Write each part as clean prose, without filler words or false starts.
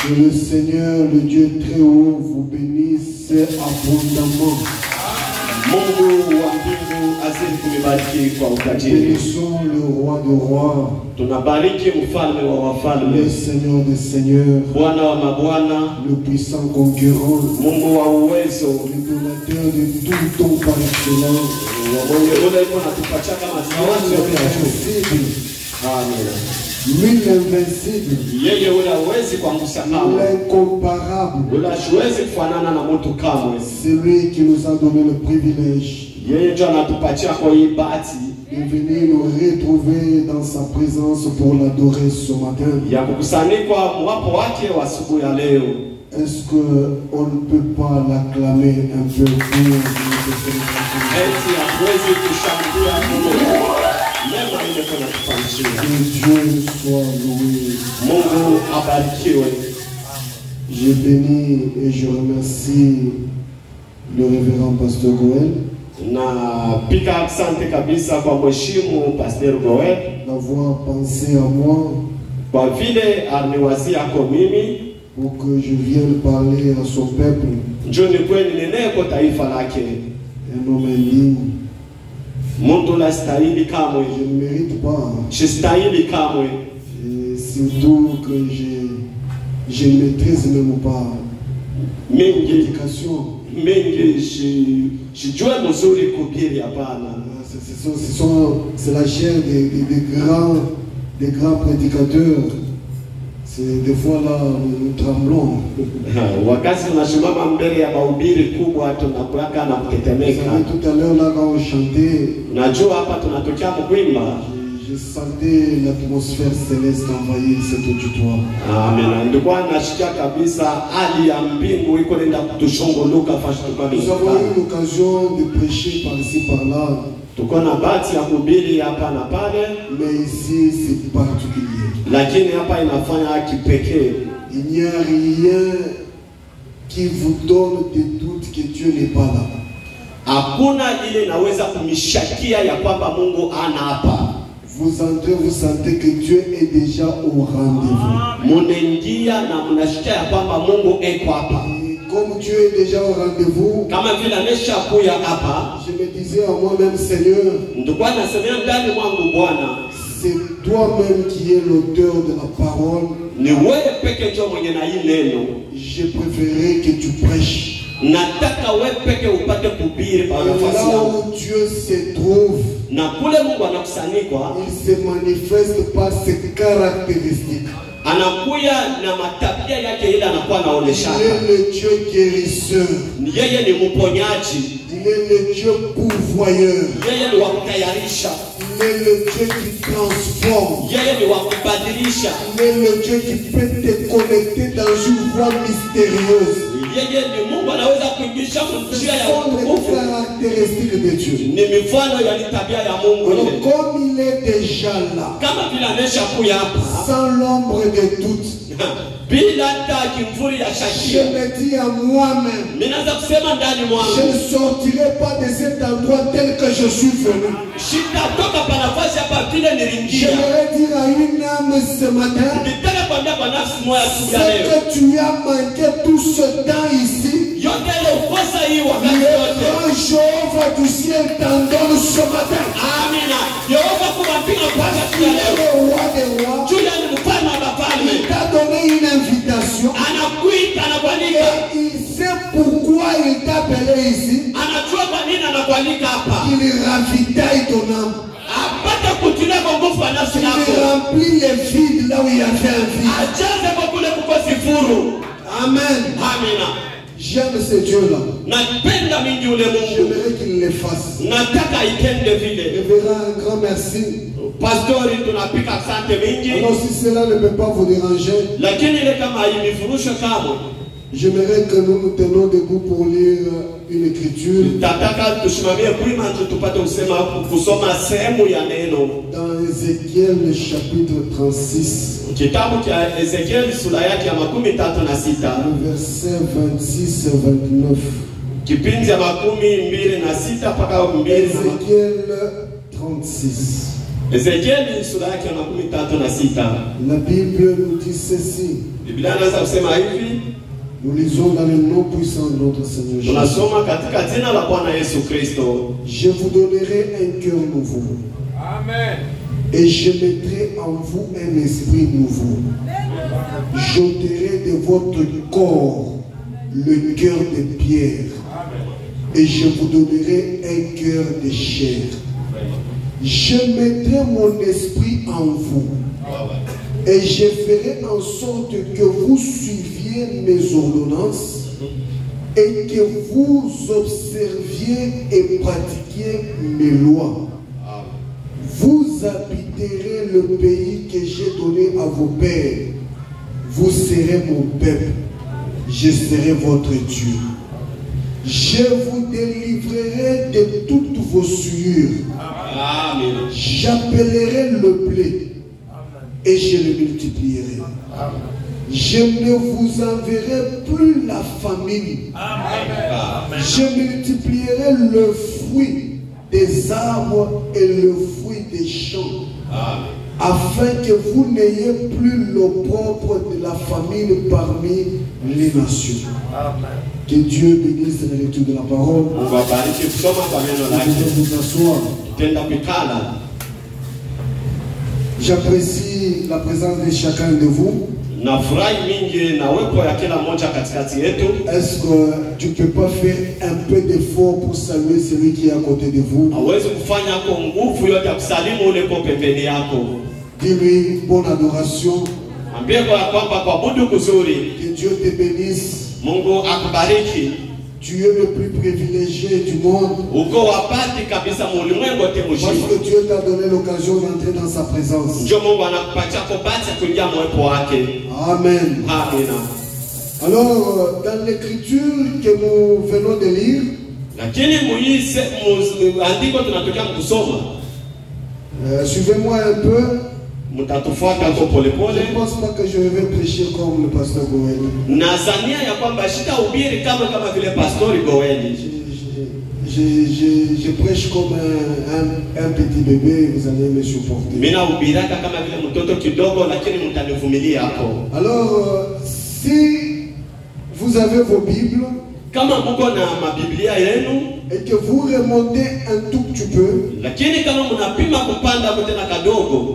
Que le Seigneur, le Dieu très haut, vous bénisse abondamment. Bénissons le roi de rois, le Seigneur des seigneurs, le puissant conquérant, le donateur de tout ton par excellence. L'invincible, l'incomparable, c'est lui qui nous a donné le privilège de venir nous retrouver dans sa présence pour l'adorer ce matin. Est-ce qu'on ne peut pas l'acclamer un peu pour notre que Dieu soit loué. Je bénis et je remercie le révérend pasteur Goël d'avoir pensé à moi pour que je vienne parler à son peuple. Un homme indigne. Je ne mérite pas. Et surtout que je ne maîtrise même pas l'éducation. C'est la chair des grands prédicateurs. Des fois là, nous tremblons. Tout à l'heure là, quand on chantait, je sentais l'atmosphère céleste envahir cet auditoire. Amen. Nous avons eu l'occasion de prêcher par-ci par-là. Mais ici c'est particulier. Il n'y a rien qui vous donne des doutes que Dieu n'est pas là. Vous entrez, vous sentez que Dieu est déjà au rendez-vous. Comme Dieu est déjà au rendez-vous, je me disais à moi-même, Seigneur, c'est toi-même qui es l'auteur de la parole. Je préférais que tu prêches. Et là où Dieu se trouve, il se manifeste par ses caractéristiques. Il est le Dieu guérisseur. Il est le Dieu pourvoyeur. Il est le Dieu qui transforme. Il est le Dieu qui peut te connecter dans une voie mystérieuse. Ce sont les caractéristiques de Dieu. Alors comme il est déjà là, sans l'ombre de doute, je me dis à moi-même, je ne sortirai pas de cet endroit tel que je suis venu. J'aimerais dire à une âme ce matin, ce que tu as manqué tout ce temps ici, le grand Jéhovah du ciel t'en donne ce matin. Amen. Il est le roi des rois. Il t'a donné une invitation. Et il sait pourquoi il t'a appelé ici. Il ravitaille ton âme. Il remplit les vides là où il y avait un vide. Amen. J'aime ce Dieu-là. J'aimerais qu'il les fasse. Je verrai un grand merci. Alors si cela ne peut pas vous déranger, j'aimerais que nous nous tenions debout pour lire une écriture dans Ézéchiel chapitre 36. Le verset 26 et 29. Ézéchiel 36. Ezekieli sura yake ya 36. La Bible nous dit ceci. Biblia inaanza kusema hivi. Nous lisons dans le nom puissant de notre Seigneur Jésus. Tunasoma katika jina la Bwana Yesu Kristo. Je vous donnerai un cœur nouveau. Amen. Et je mettrai en vous un esprit nouveau. J'ôterai de votre corps le cœur de pierre. Et je vous donnerai un cœur de chair. Je mettrai mon esprit en vous. Et je ferai en sorte que vous suiviez mes ordonnances et que vous observiez et pratiquiez mes lois. Vous habiterez le pays que j'ai donné à vos pères. Vous serez mon peuple. Je serai votre Dieu. Je vous délivrerai de toutes vos souillures. J'appellerai le blé et je le multiplierai. Je ne vous enverrai plus la famine. Je multiplierai le fruit des arbres et le fruit des champs, afin que vous n'ayez plus l'opprobre de la famine parmi les nations. Que Dieu bénisse la lecture de la parole. On va parler de ce Vous vous asseoir. J'apprécie la présence de chacun de vous. Est-ce que tu ne peux pas faire un peu d'effort pour saluer celui qui est à côté de vous? Dis-lui bonne adoration. Que Dieu te bénisse. Tu es le plus privilégié du monde. Parce que Dieu t'a donné l'occasion d'entrer dans sa présence. Amen. Alors, dans l'écriture que nous venons de lire, suivez-moi un peu. Je ne pense pas que je vais prêcher comme le pasteur Goël. Je prêche comme un petit bébé, vous allez me supporter. Alors, si vous avez vos Bibles, et que vous remontez un tout petit peu,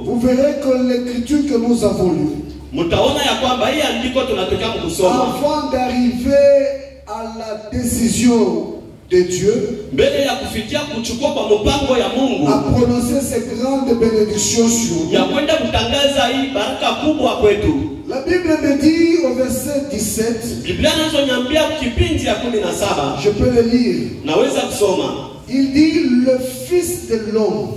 vous verrez que l'écriture que nous avons lue, avant d'arriver à la décision de Dieu, a prononcé ces grandes bénédictions sur nous. La Bible me dit au verset 17, je peux le lire. Il dit le Fils de l'homme,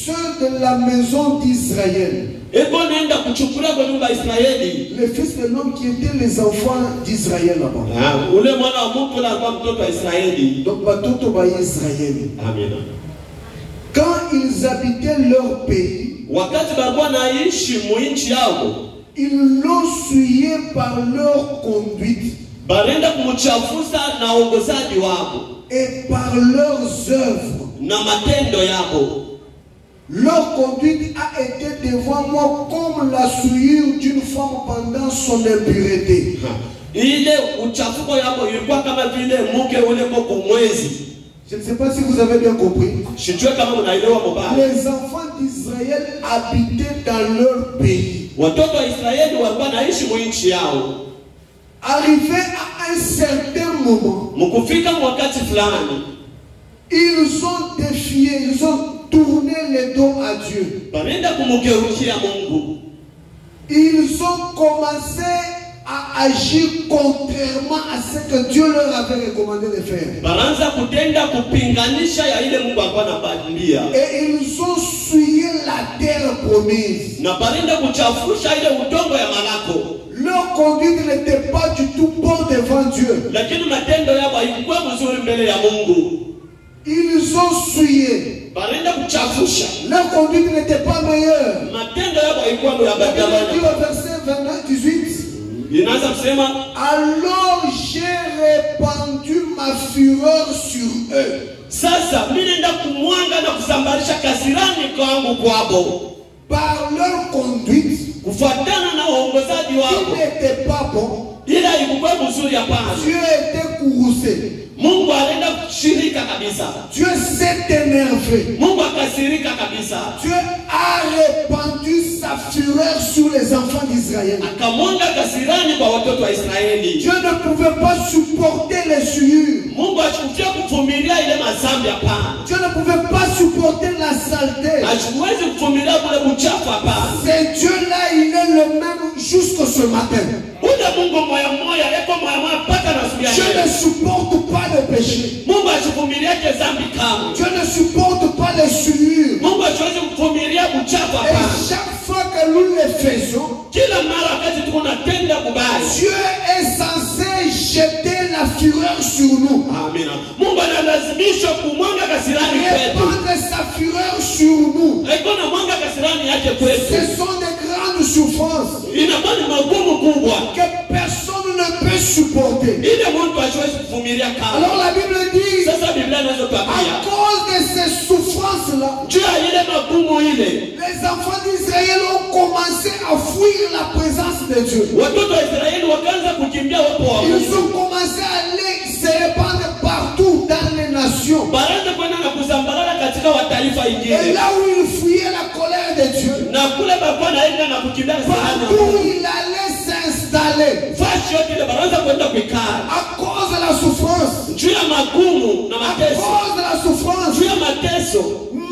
ceux de la maison d'Israël. Le Fils de l'homme qui étaient les enfants d'Israël là-bas. Donc, Israël. Quand ils habitaient leur pays, ils l'ont souillé par leur conduite et par leurs œuvres. Leur conduite a été devant moi comme la souillure d'une femme pendant son impureté. Je ne sais pas si vous avez bien compris. Les enfants d'Israël habitaient dans leur pays. Arrivé à un certain moment, ils ont défié, ils ont tourné les dos à Dieu. Ils ont commencé à agir contrairement à ce que Dieu leur avait recommandé de faire. Et ils ont souillé la terre promise. Leur conduite n'était pas du tout bonne devant Dieu. Ils ont souillé. Leur conduite n'était pas meilleure. La Bible dit au verset 18. Alors j'ai répandu ma fureur sur eux. Sasa mimi nenda kumwanga na kusambarisha kasirani kwangu kwabo. Par leur conduite, kufuatana na uongozaji wao. Il n'était pas bon. Ila ilikuwa mzuri hapana. Dieu était courroucé. Mungu alienda kushirika kabisa. Dieu s'est énervé. Mungu akasirika kabisa. Dieu a répandu sa fureur sur les enfants d'Israël. Akamwanga kasirani kwa watoto wa Israeli. Dieu ne pouvait pas supporter les souillures. Mungu hakuweza kuvumilia ile mazambi hapana. Dieu ne pouvait pas supporter la saleté. Hakuweza kuvumilia ule uchafu hapana. C'est Dieu là, il est le même jusqu'au ce matin. Ule Mungu moya moya yako moya moya mpaka na siku ya Dieu leo. ne supporte pas le péché. Mungu hakuvumilia dhambi kamwe. Dieu ne supporte pas les souillures. Mungu hawezi kuvumilia uchafu Et hapana. chaque fois que nous le faisons, Kila mara wakati tunatenda kubaya, Dieu est censé jeter la fureur sur nous. amina, Mungu analazimishwa kumwanga kasirani kwetu. Répandre sa fureur sur nous. Aikona mwanga kasirani yake kwetu. Ce sont des grandes souffrances Inakuwa ni magumu kubwa. que personne ne peut supporter. Ile mtu hawezi kuvumilia kamwe. Alors la Bible dit, Sasa Biblia à inazotuambia cause de ces souffrances-là, juu ya ile magumu ile, les enfants d'Israël ont commencé à fuir la présence de Dieu. watoto wa Israeli wakaanza kukimbia wapo wa Ils Mungu. ont commencé à aller se répandre partout dans les nations. Baraza kwenda na kusambarana katika wataifa Et ingine. là où ils fuyaient la colère de Dieu, Na kule baba naenda na kukimbia sana. partout il allait s'installer. Fashi yote ile baraza kwenda kuikaa. À cause de la souffrance, Juu ya magumu na à mateso. cause de la souffrance, Juu ya mateso.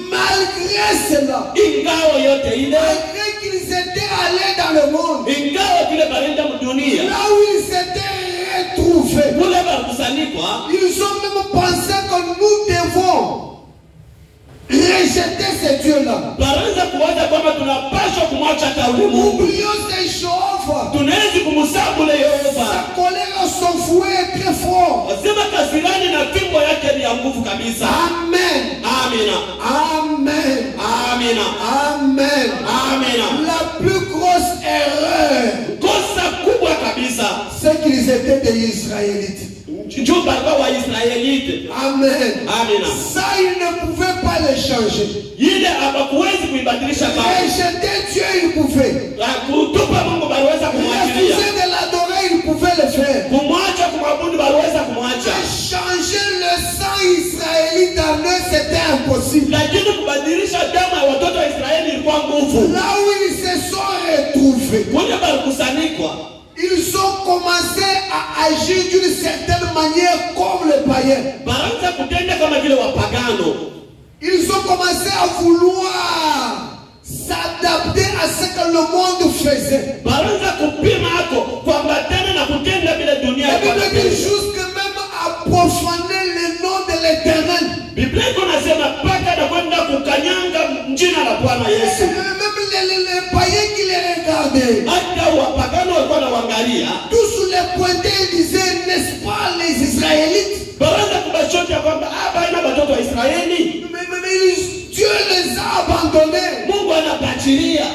malgré cela, Ingawa yote ile. malgré qu'ils étaient allés dans le monde, Ingawa vile barenda mdunia. là où ils s'étaient retrouvés, Kule barakusanikwa. ils ont même pensé que nous devons rejeter ce Dieu-là. Baraza kuwaza kwamba tunapaswa kumwacha kauli Mungu. Oublions ces Jéhovah. Tunawezi kumsabu le Sa Yehova. colère, son fouet est très fort. Wasema kasirani na fimbo yake ni ya nguvu kabisa. Amen. Amina. Amen. Amina. Amen. Amina. La plus grosse erreur, Kosa kubwa kabisa. c'est qu'ils étaient des Israélites. Juu baraka wa Israelite. Amen. Amina. Ça, ils ne pouvaient pas le changer. Ile hawakuwezi kuibadilisha kama. Rejeter Dieu, ils pouvaient. Kutupa Mungu baliweza kumwachilia. Refuser de l'adorer, ils pouvaient le faire. Kumwacha kumwabudu baliweza kumwacha. Changer le sang israélite en eux, c'était impossible. Lakini kubadilisha damu ya watoto wa Israeli ilikuwa nguvu. Là où ils se sont retrouvés, Kwenye balikusanikwa. ils ont commencé à agir d'une certaine manière comme les païens. Baraza kutenda kama vile wapagano. Ils ont commencé à vouloir s'adapter à ce que le monde faisait. Baraza kupima hako kuambatana na kutenda vile dunia La Bible dit inatenda. jusque même à profaner le nom de l'Éternel. Biblia iko nasema paka na kwenda kukanyanga jina la Bwana Yesu. Même les païens qui les regardaient, Hata wapagano walikuwa wanaangalia. tous les pointés, ils disaient, n'est-ce pas les Israélites? Baraza kubashoti ya kwamba hapa ina watoto wa Israeli. Mais Dieu les a abandonnés. Mungu anapachilia.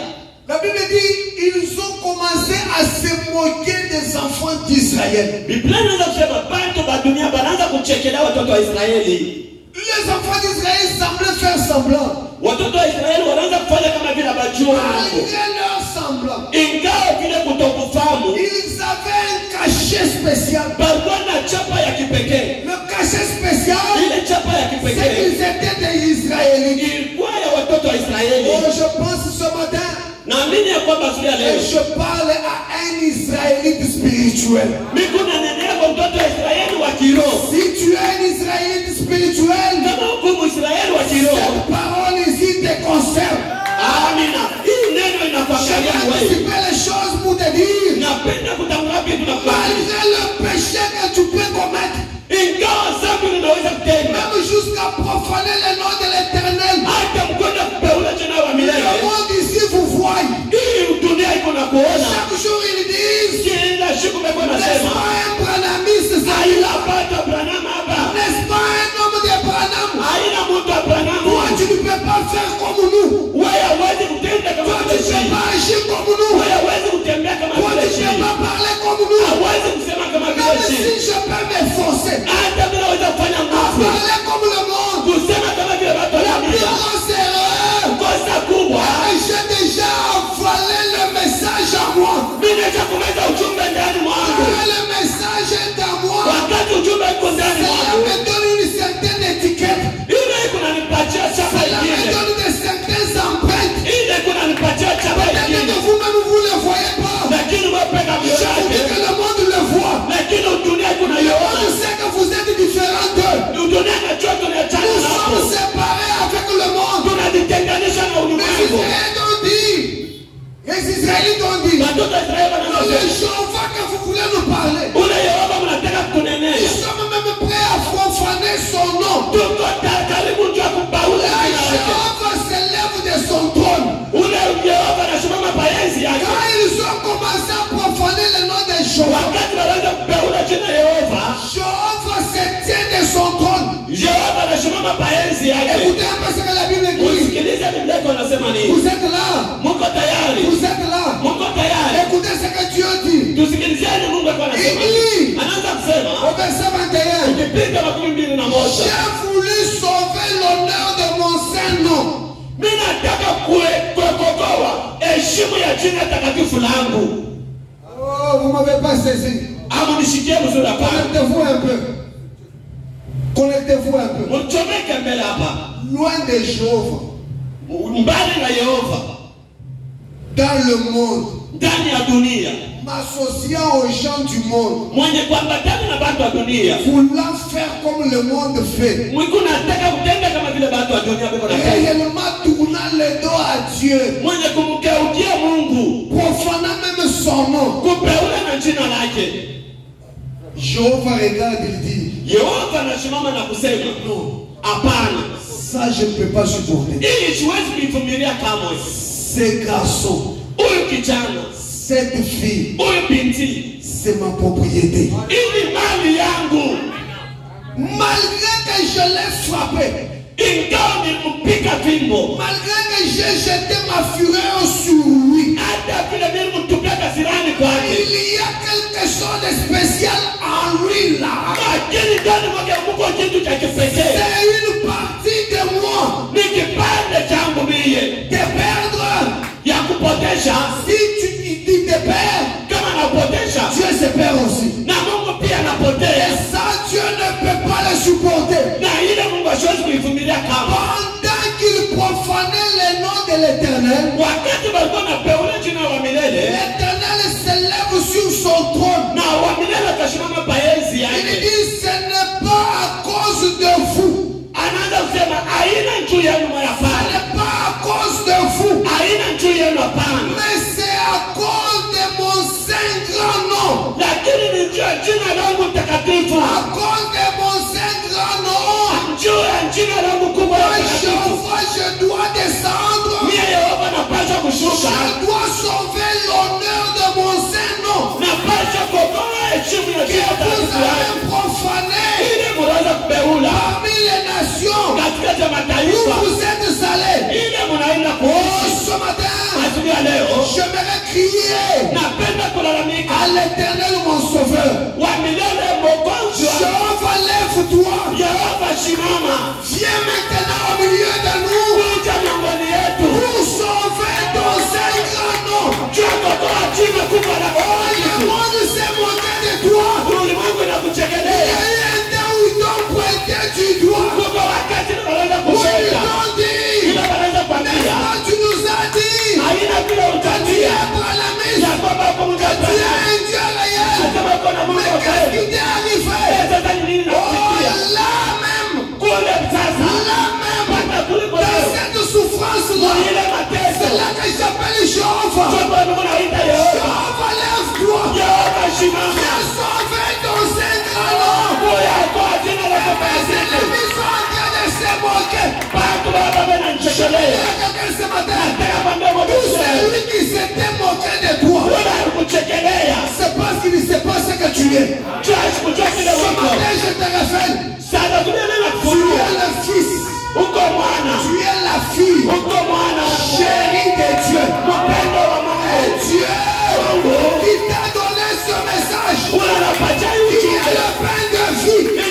La Bible dit, ils ont commencé à se moquer des enfants d'Israël. Biblia inaanza kusema bantu ba dunia banaanza kuchekelea watoto wa Israeli. Les enfants d'Israël semblaient faire semblant. Watoto wa Israeli wanaanza kufanya kama vile bajua Mungu. Malgré leur semblant, Ingawa vile kutokufahamu, ils avaient un cachet spécial. balikuwa na chapa ya kipekee. Le cachet spécial, Ile chapa ya c'est kipekee qu'ils étaient des Israélites. ilikuwa ya watoto wa Israeli. Oh, je pense ce matin, Naamini ya kwamba siku ya et leo je parle à un Israélite spirituel. mimi nanenea kwa mtoto wa Israeli wa kiroho. Si tu es un Israélite spirituel, Kama uko Mwisraeli wa kiroho, cette parole ici te concerne. amina. Hii neno Je inakuangalia vais wewe. anticiper les choses pour te dire, Napenda kutangaza vitu tunakuambia. malgré le péché que tu peux commettre, Ingawa dhambi unaweza kutenda, même jusqu'à profaner le nom de l'Éternel, hata mkwenda kupeula jina la le milele. monde ici vous voit. Hii dunia iko na kuona. Chaque jour ils disent, Kila siku meko n'est-ce nasema, pas un branamiste, ça? haina pata Branham hapa. N'est-ce pas un homme de Branham? Haina mtu wa Branham. Toi, tu ne peux pas faire comme nous. Wewe hawezi kutenda kama Toi, tu vile ne peux sisi. pas agir comme nous. Wewe hawezi kutembea kama Toi, vile tu ne sisi. peux pas parler comme nous. Hawezi kusema kama vile Même sisi. si je peux m'efforcer Hata bila waweza kufanya à nguvu. parler comme le monde, commencé à profaner le nom de Jéhovah, Jéhovah se tient de son trône. Écoutez un peu ce que la Bible dit. Vous êtes là. Vous êtes là. Écoutez ce que Dieu dit. Il dit au verset 21, j'ai voulu sauver l'honneur de mon saint nom. Oh, vous ne m'avez pas saisi. Connectez-vous un peu. Connectez-vous un peu. Loin de Jéhovah. Dans le monde. M'associant aux gens du monde. Voulant faire comme le monde fait. Réellement tournant le dos à Dieu. Profanant même son nom. Jéhovah regarde, il dit, non, ça je ne peux pas supporter. Ces garçons, cette fille, c'est ma propriété. Malgré que je l'ai frappé, malgré que j'ai jeté ma fureur sur lui, il y a quelque chose de spécial en lui là. C'est une partie de moi. De perdre. Si tu dis de perdre, Dieu se perd aussi. Et ça, Dieu ne peut pas le supporter. Pendant qu'il profanait le nom de l'Éternel, l'Éternel s'élève sur son trône. Il dit, ce n'est pas à cause de vous. Ce n'est pas à cause de vous. Mais c'est à cause de mon saint grand nom. À cause de mon saint grand nom. Je dois descendre. Je dois sauver l'honneur de mon saint nom. Que vous avez profané parmi les nations où vous êtes allés. Ce matin, j'aimerais crier à l'Éternel mon sauveur. Jéhovah, lève-toi. Viens maintenant au milieu de nous pour sauver ton saint grand nom. Le monde s'est moqué de toi. Il y a eu un temps où ils t'ont pointé du doigt. Où ils t'ont dit, n'est-ce tu nous as dit que tu es Abrahamiste, que tu es un Dieu réel. Mais qu'est-ce qui t'est arrivé? Oh, là même, dans cette souffrance-là, c'est là que j'appelle Jéhovah. Jéhovah, lève-toi. Viens sauver ton saint grand nom. Les ennemis sont en train de se moquer. Je dis à quelqu'un ce matin, tout celui qui s'était moqué de toi, c'est parce qu'il ne sait pas ce que tu es. Ce matin, je te révèle, tu es le fils. Tu es la fille chérie de Dieu. Et Dieu qui t'a donné ce message, qui est le pain de vie, que tu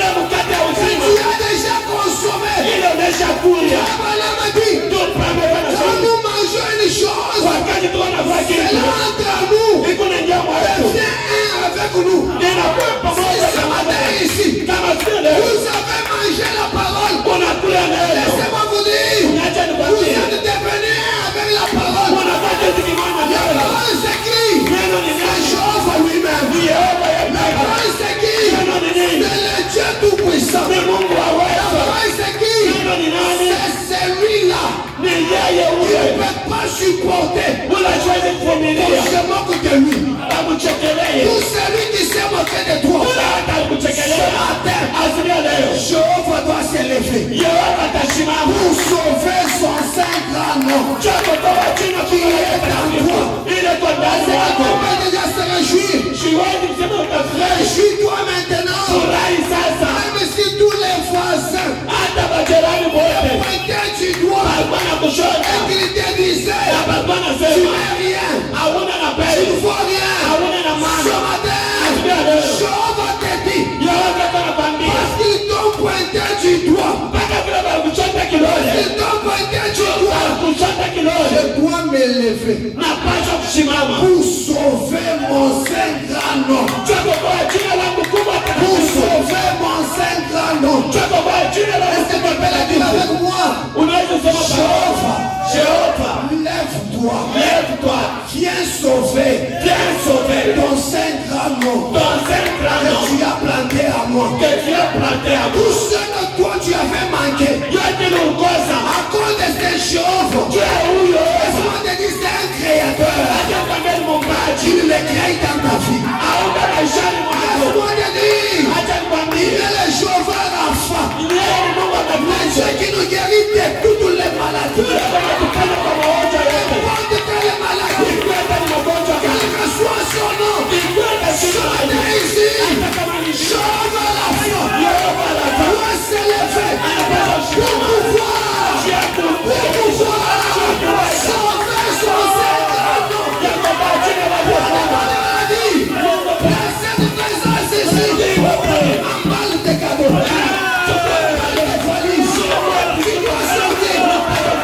as déjà consommé. Abraham a dit, quand nous mangeons une chose, c'est là entre nous, devient un avec nous. Si ce matin ici, vous avez mangé la parole, laissez-moi vous dire, vous êtes devenus avec la parole. La parole s'écrit, c'est Jéhovah lui-même. La parole s'écrit, c'est le Dieu tout-puissant. La parole s'écrit, c'est celui-là qui ne peut pas supporter qu'on se moque de lui. Tout celui qui s'est moqué de toi, ce matin, Jéhovah doit s'élever pour sauver son saint grand nom qui est en toi. Est-ce que quelqu'un peut déjà lever pour sauver mon saint grand nom. Pour sauver mon saint grand nom. Est-ce que tu peux la dire avec moi? Jéhovah, lève-toi. Viens sauver ton saint grand nom que tu as planté à moi. Tout ce que toi tu avais manqué à cause de ce Jéhovah. Laisse-moi te dire, c'est un créateur. Tu le crées dans ta vie. Laisse-moi te dire, il est le Jéhovah Rapha, le Dieu qui nous guérit de toutes les maladies. N'importe quelle maladie, quel que soit son nom, chantez ici. Jéhovah Rapha doit s'élever pour pouvoir sauver son saint nom. Cette présence ici, emballe tes cadeaux. Les valises, tu dois sortir,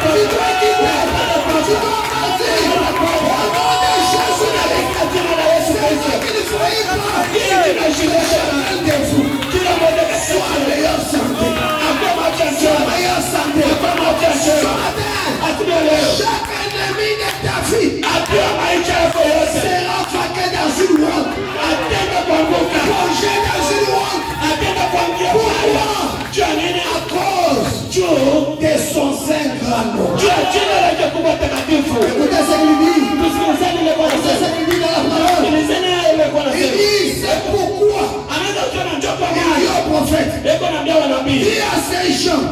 tu dois quitter, tu dois partir. Au nom de Jésus, qui ne soyez pas l'éternel de vous. Sois meilleure santé. Sois meilleure santé. Ce matin, chaque ennemi de ta vie sera vaincu dans une honte. Plongé dans une honte. Pourquoi? À cause de son saint grand nom. Écoutez ce qu'il dit. Écoutez ce qu'il dit dans la parole. Il dit, c'est pourquoi il y a un prophète. Il y a ces gens.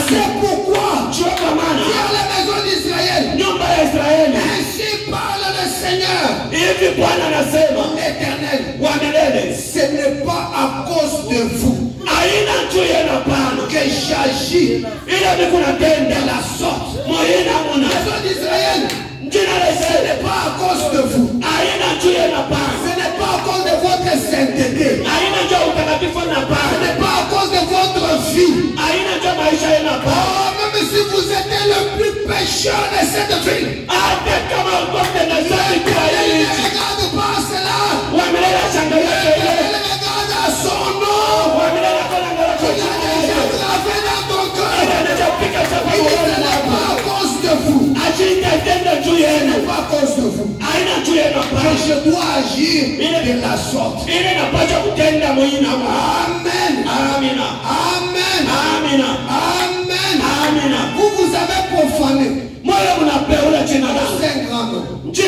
C'est pourquoi il y a la maison d'Israël. Ainsi parle le Seigneur l'Éternel. Ce n'est pas à cause de vous que j'agis de la sorte. Maison d'Israël, ce n'est pas à cause de vous. Ce n'est pas à cause de votre sainteté. Ce n'est pas à cause de votre vie. Même si vous êtes le plus pécheur de cette ville, ne regarde pas cela. Regarde à son nom. Tu l'as déjà gravé dans ton cœur. Il n'est pas à cause de vous. Ce n'est pas à cause de vous que je dois agir de la sorte. Amen. Amen. Amen. Vous avez profané le saint grand nom. Il dit,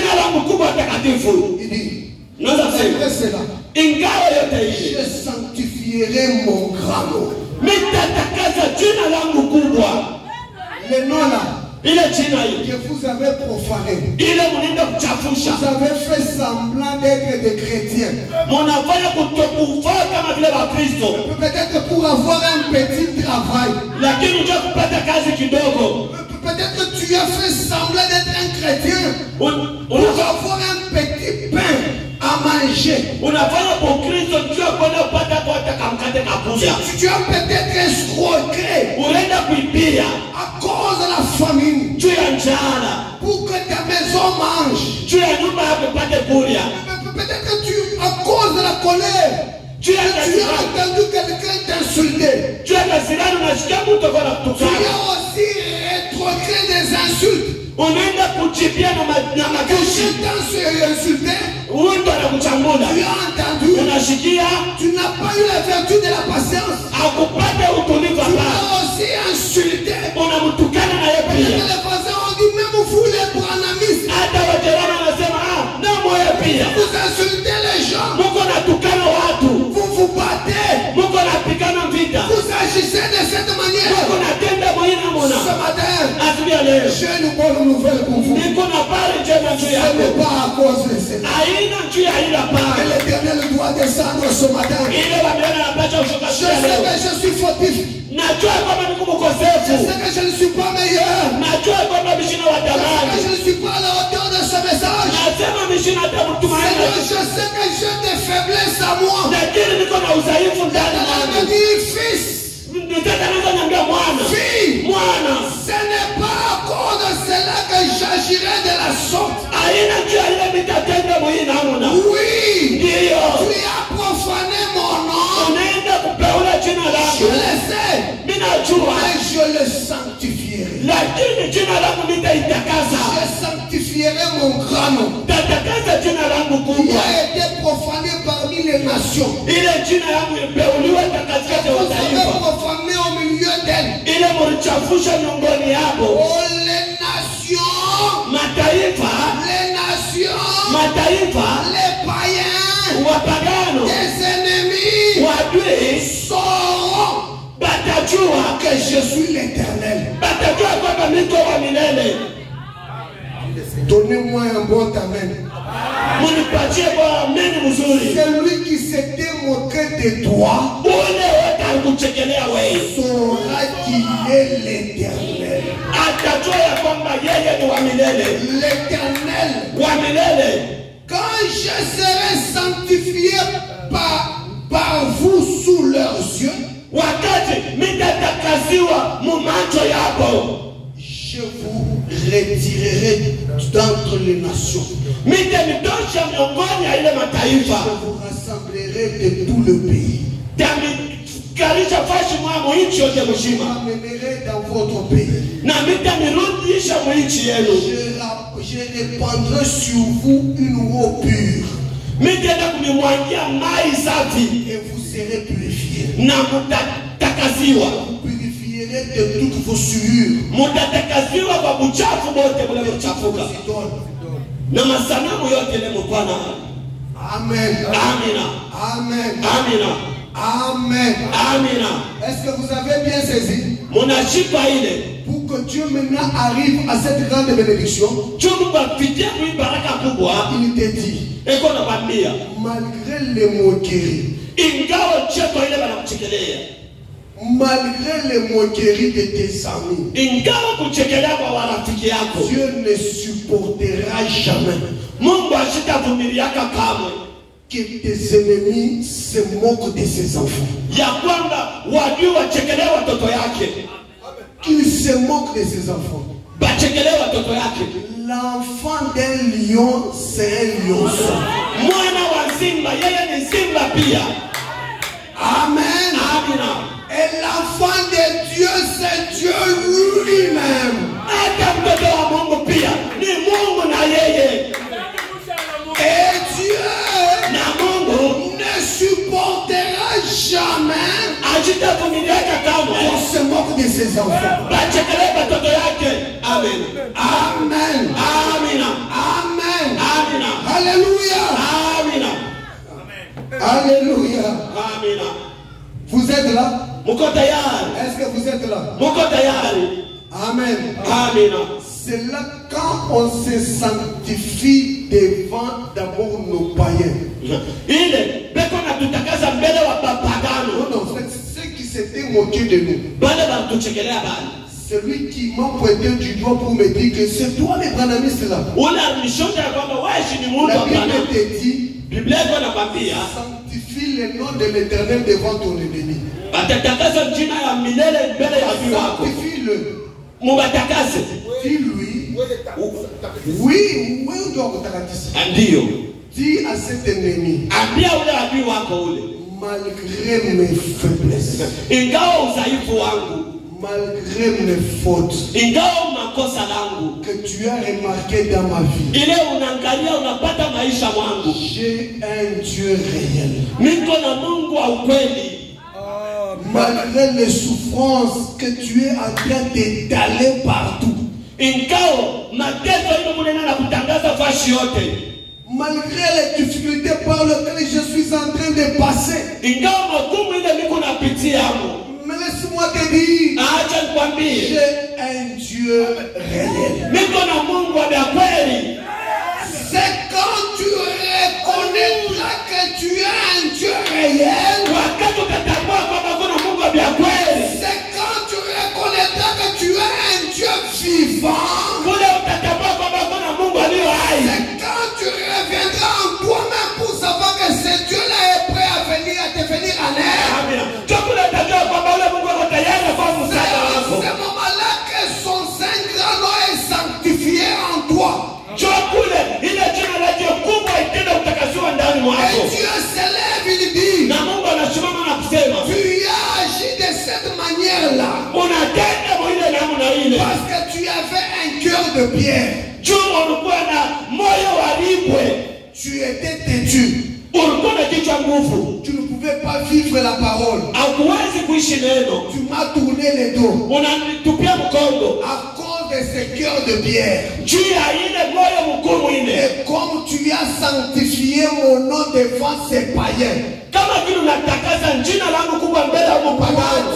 après cela, je sanctifierai mon grand nom. Le nom là que vous avez profané, vous avez fait semblant d'être des chrétiens. Peut-être pour avoir un petit travail. Peut-être que tu as fait semblant d'être un chrétien pour avoir un petit pain à manger. Tu as peut-être escroqué à cause de la famine pour que ta maison mange. Peut-être que à cause de la colère, tu as entendu quelqu'un t'insulter. Tu as aussi rétroqué des insultes. Quelqu'un t'a insulté. Tu as entendu. Tu n'as pas eu la vertu de la patience. Tu as aussi insulté. Les voisins ont dit, même vous les branamistes, vous insultez les gens. Vous vous battez. Vous agissez de cette manière. Ce matin, j'ai une bonne nouvelle pour vous. Ce n'est pas à cause de cela. Et l'Éternel doit descendre ce matin. Je sais que je suis fautif. Je sais que je ne suis pas meilleur. Je sais que je ne suis pas à la hauteur de ce message. Seigneur, je sais que j'ai des faiblesses à moi. Elle me dit, fils, fille, ce n'est pas à cause de cela que j'agirai de la sorte. Oui, tu as profané mon nom. Je le sais, mais je le sanctifierai. Je sanctifierai mon grand nom. Il a été profané parmi les nations. Vous avez profané au milieu d'elles. Oh, les nations, les païens, les ennemis sauront que je suis l'Éternel. Donnez-moi un bon amen. Celui qui s'était moqué de toi saura qu'il est l'Éternel. L'Éternel. Quand je serai sanctifié par vous sous leurs yeux, je vous retirerai d'entre les nations. Je vous rassemblerai de tout le pays. Je vous amènerai dans votre pays. Je répandrai sur vous une eau pure. Et vous serez purifiés. Vous purifierez de toutes vos souillures. Amen. Amen. Amen. Amen. Amen. Est-ce que vous avez bien saisi? Pour que Dieu maintenant arrive à cette grande bénédiction, il te dit, malgré les moqueries, malgré les moqueries de tes amis, Dieu ne supportera jamais que tes ennemis se moquent de ses enfants. Qu'ils se moquent de ses enfants. L'enfant d'un lion, c'est un lionceau. Amen. Et l'enfant de Dieu, c'est Dieu lui-même. Et Dieu ne supportera jamais qu'on se moque de ses enfants. Amen. Amen. Amen. Amen. Alléluia. Alléluia. Vous êtes là? Est-ce que vous êtes là? Amen. Amen. C'est là quand on se sanctifie devant d'abord nos païens. Non, ceux qui s'étaient moqués de nous. Celui qui m'a pointé du doigt pour me dire que c'est toi les branamistes là. La Bible te dit, sanctifie le nom de l'Éternel devant ton ennemi. Sanctifie-le. Dis-lui. Oui, dis à cet ennemi, malgré mes faiblesses, malgré mes fautes, que tu as remarqué dans ma vie, j'ai un Dieu réel. Malgré les souffrances que tu es en train d'étaler partout, malgré les difficultés par lesquelles je suis en train de passer, mais laisse-moi te dire, j'ai un Dieu réel. C'est quand tu reconnaîtras que tu es un Dieu réel, c'est quand tu reconnaîtras que tu es un Dieu vivant, c'est quand tu reviendras en toi-même pour savoir que ce Dieu-là est prêt à venir, à te venir en aide. C'est ce moment-là que son Saint grand nom est sanctifié en toi. de pierre. Tu étais têtu. Tu ne pouvais pas vivre la parole. Tu m'as tourné les dos. À cause de ces cœurs de pierre. Et comme tu as sanctifié mon nom devant ces païens.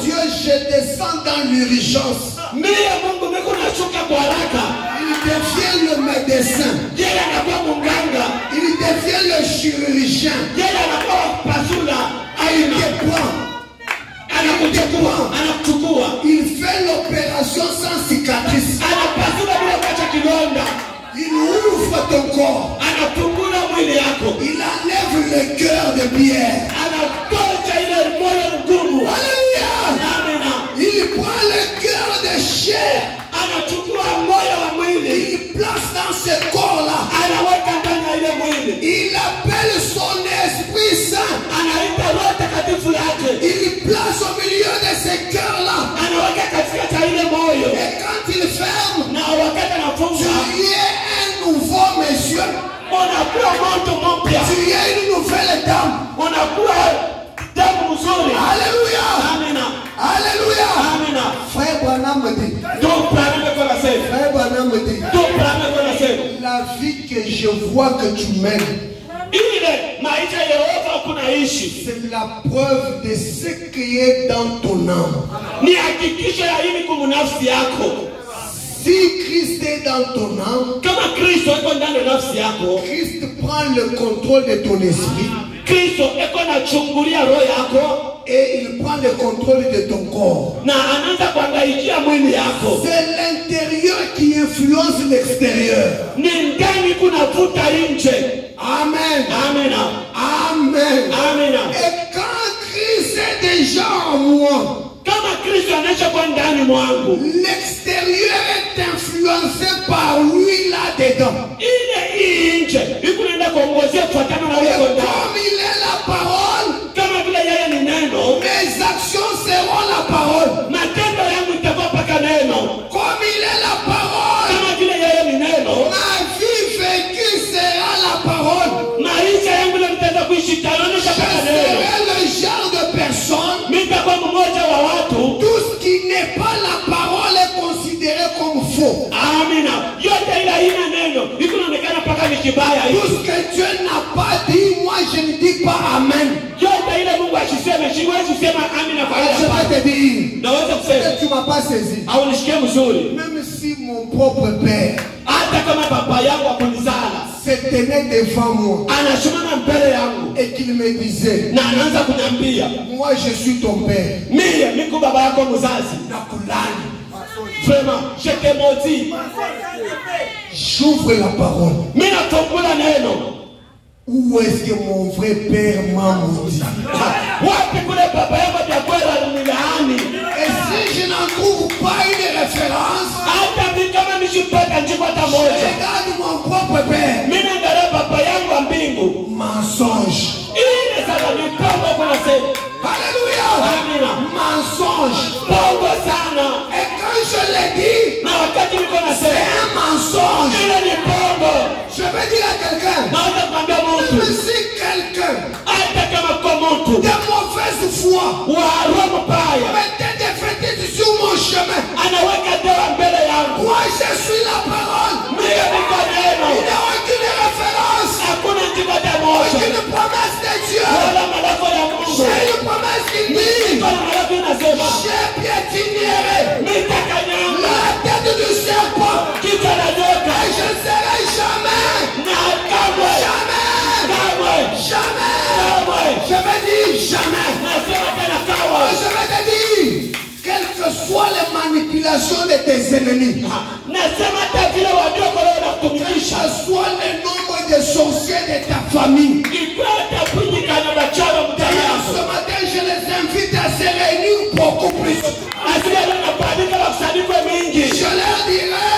Dieu, je descends dans l'urgence. Il devient le médecin. Il devient le chirurgien. Il fait l'opération sans cicatrice. Il ouvre ton corps. Il enlève le cœur de pierre. Alléluia. Il prend le cœur de chair. Il place dans ce corps-là. Il appelle son Esprit Saint. Il place au milieu de ce cœurs-là. Et quand il ferme, tu es un nouveau monsieur. Tu es une nouvelle dame. Alléluia. Alléluia. Frère Branham me dit. Frère Branham me dit. La vie que je vois que tu mènes, c'est la preuve de ce qui est dans ton âme. Si Christ est dans ton âme, Christ prend le contrôle de ton esprit. Et il prend le contrôle de ton corps. C'est l'intérieur qui influence l'extérieur. Amen. Amen. Et quand Christ est déjà en moi, l'extérieur est influencé par lui là-dedans. Et comme il est la parole, mes actions seront la parole. Comme il est la parole, ma vie vécue sera la parole. Je serai le genre de personne. Tout ce qui n'est pas la parole est considéré comme faux. Tout ce que Dieu n'a pas dit, moi je ne dis pas Amen. Je vais te dire que tu ne m'as pas saisi. Même si mon propre père se tenait devant moi et qu'il me disait, moi je suis ton père, vraiment, je te maudis. J'ouvre la parole. Où est-ce que mon vrai père m'a maudit? Et si je n'en trouve pas une référence, regarde mon propre père. Mensonge. Alléluia. Mensonge. Et quand je l'ai dit, c'est un mensonge. Je vais dire à quelqu'un, même si quelqu'un de mauvaise foi mettait des fétiches sur mon chemin, moi je suis la parole. Il n'y a aucune référence, aucune promesse de Dieu. J'ai une promesse qui dit, j'ai piétiné la tête du serpent et je ne serai jamais, je vais dire jamais. Je vais te dire, quelles que soient les manipulations de tes ennemis, quel que soit le nombre de sorciers de ta famille, ce matin je les invite à se réunir beaucoup plus. Je leur dirai,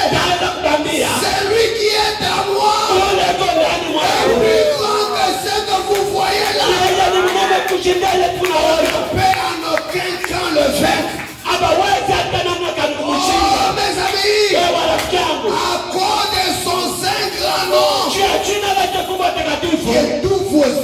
c'est lui qui est à moi, est plus grand que ce que vous voyez là. Ne peut en aucun temps le vaincre. Oh mes amis, à cause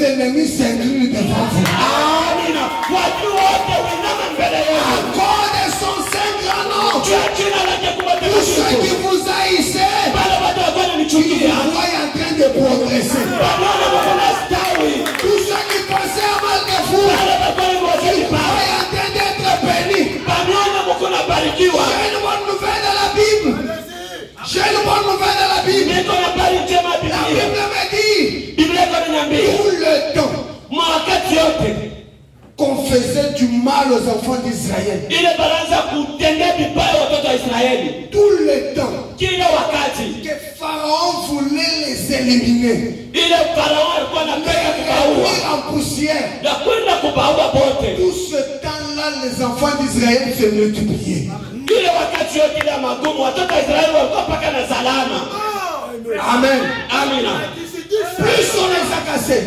ennemis s'inclinent devant vous. Amina. Watu wote wainama mbele yenu. À cause de son saint grand nom. Jina lake kuwa Tous ceux qui vous haïssaient, wale watu wako ils wananichukia. vous voient en train de progresser. Wanaona mko na stawi. Tous ceux qui pensaient à mal de vous, Wale watu ils vous wanaosipa. voient en train d'être bénis. Wanaona mko na barikiwa. J'ai une bonne nouvelle dans la Bible. J'ai une bonne nouvelle dans la Bible. Niko na habari njema ya La Biblia. Bible me dit, Biblia inaniambia tout le temps wakati yote qu'on faisait du mal aux enfants d'Israël, ile baraza kutendea vibaya watoto wa Israeli, tout le temps kila wakati que Pharaon voulait les éliminer, ile Farao alikuwa anapenda kubaua mis en poussière, na kwenda kubaua bote, tout ce temps-là, les enfants d'Israël se multipliaient. ile wakati yote ile magumu watoto wa Israeli walikuwa paka na salama. Amen. Amina. Plus on les a cassés,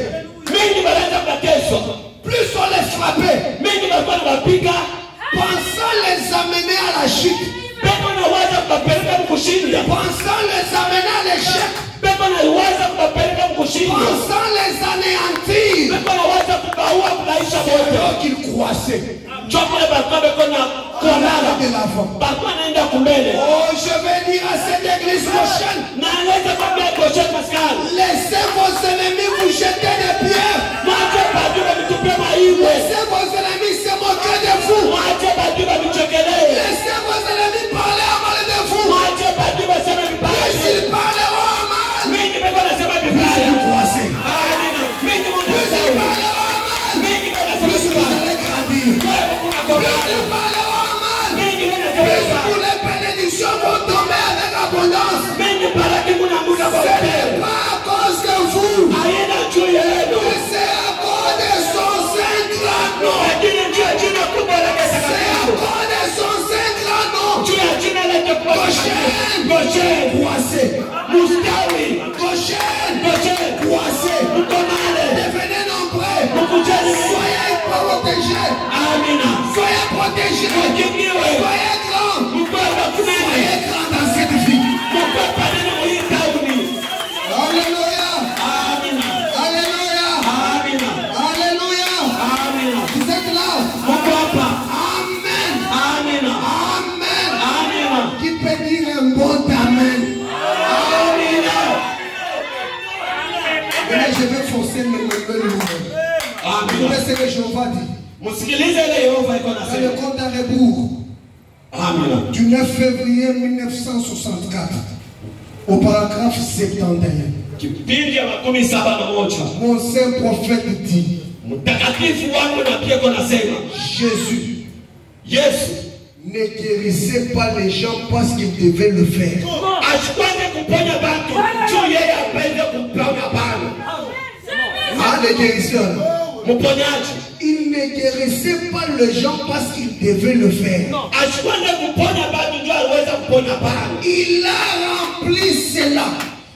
Mingi baraza kuteswa, plus on les frappait, mingi walikuwa wanapiga, pensant les amener à la chute, pepo na waza kupeleka mkushinda, pensant les amener à l'échec, pepo na waza kupeleka mkushinda, pensant les anéantir, pepo na waza kubaua kubaisha bote. alors qu'ils croissaient. Chokole balikuwa beko na kuonana De l'avant. balikuwa naenda kumbele. Oh, je vais dire à cette église prochaine, Na anaweza kwambia kocha Pascal, laissez vos ennemis vous jeter des pierres. mwache badu wamtupie mawe, Laissez vos ennemis se moquer de vous. mwache badu wamchokelee, Laissez vos ennemis parler à mal de vous. mwache badu waseme Et vibaya. s'ils parleront à mal, Mingi beko nasema plus vibaya. vous croisez. Amina. Mingi Plus mungu ils sawa. parleront à mal, Mingi beko nasema plus vous vibaya. allez grandir. Wewe kuna Plus kobana. ils parleront à mal, Mingi beko nasema plus vibaya. pour les bénédictions vont tomber avec abondance. Mingi baraka kuna muda Ce bote. n'est pas à cause de vous, Haina juu yenu. mais c'est à cause de son saint grand nom. Lakini juu ya jina kubwa lake C'est à takatifu. cause de son saint grand nom. Juu ya jina lake kubwa takatifu. Goshen. Croissez, Mustawi. Goshen, Goshen. croissez, Mkomane. devenez nombreux, Mkujeni. soyez protégés, Amina. soyez protégés, Mkingiwe. soyez grands, Mkwe wakunene. soyez grands dans cette vie. Mkwe panene muhii tauni. Alléluia, Amina. alléluia, Amina. alléluia. Amina. Vous êtes là? Mko hapa. Amen, Amina. amen. Amina. Qui peut dire un bon amen? Amina. Maintenant, je vais forcer le numéro. Vous Amina. savez ce que Jéhovah dit Msikilize ile Yehova iko dans le nasema. compte à rebours Amina. du 9 février 1964 au paragraphe 71. Kipindi ya 71. Mon saint prophète dit, Mtakatifu wangu na pia iko nasema. Jésus Yesu ne guérissait pas les gens parce qu'il devait le faire. ashikwanze kuponya bantu juu yeye apende kuponya bana. Ah, les guérisseurs. Mponyaji Il ne guérissait pas les gens parce qu'il devait le faire. ashikwanze kuponya bantu juu aliweza kuponya bana. Il a rempli cela,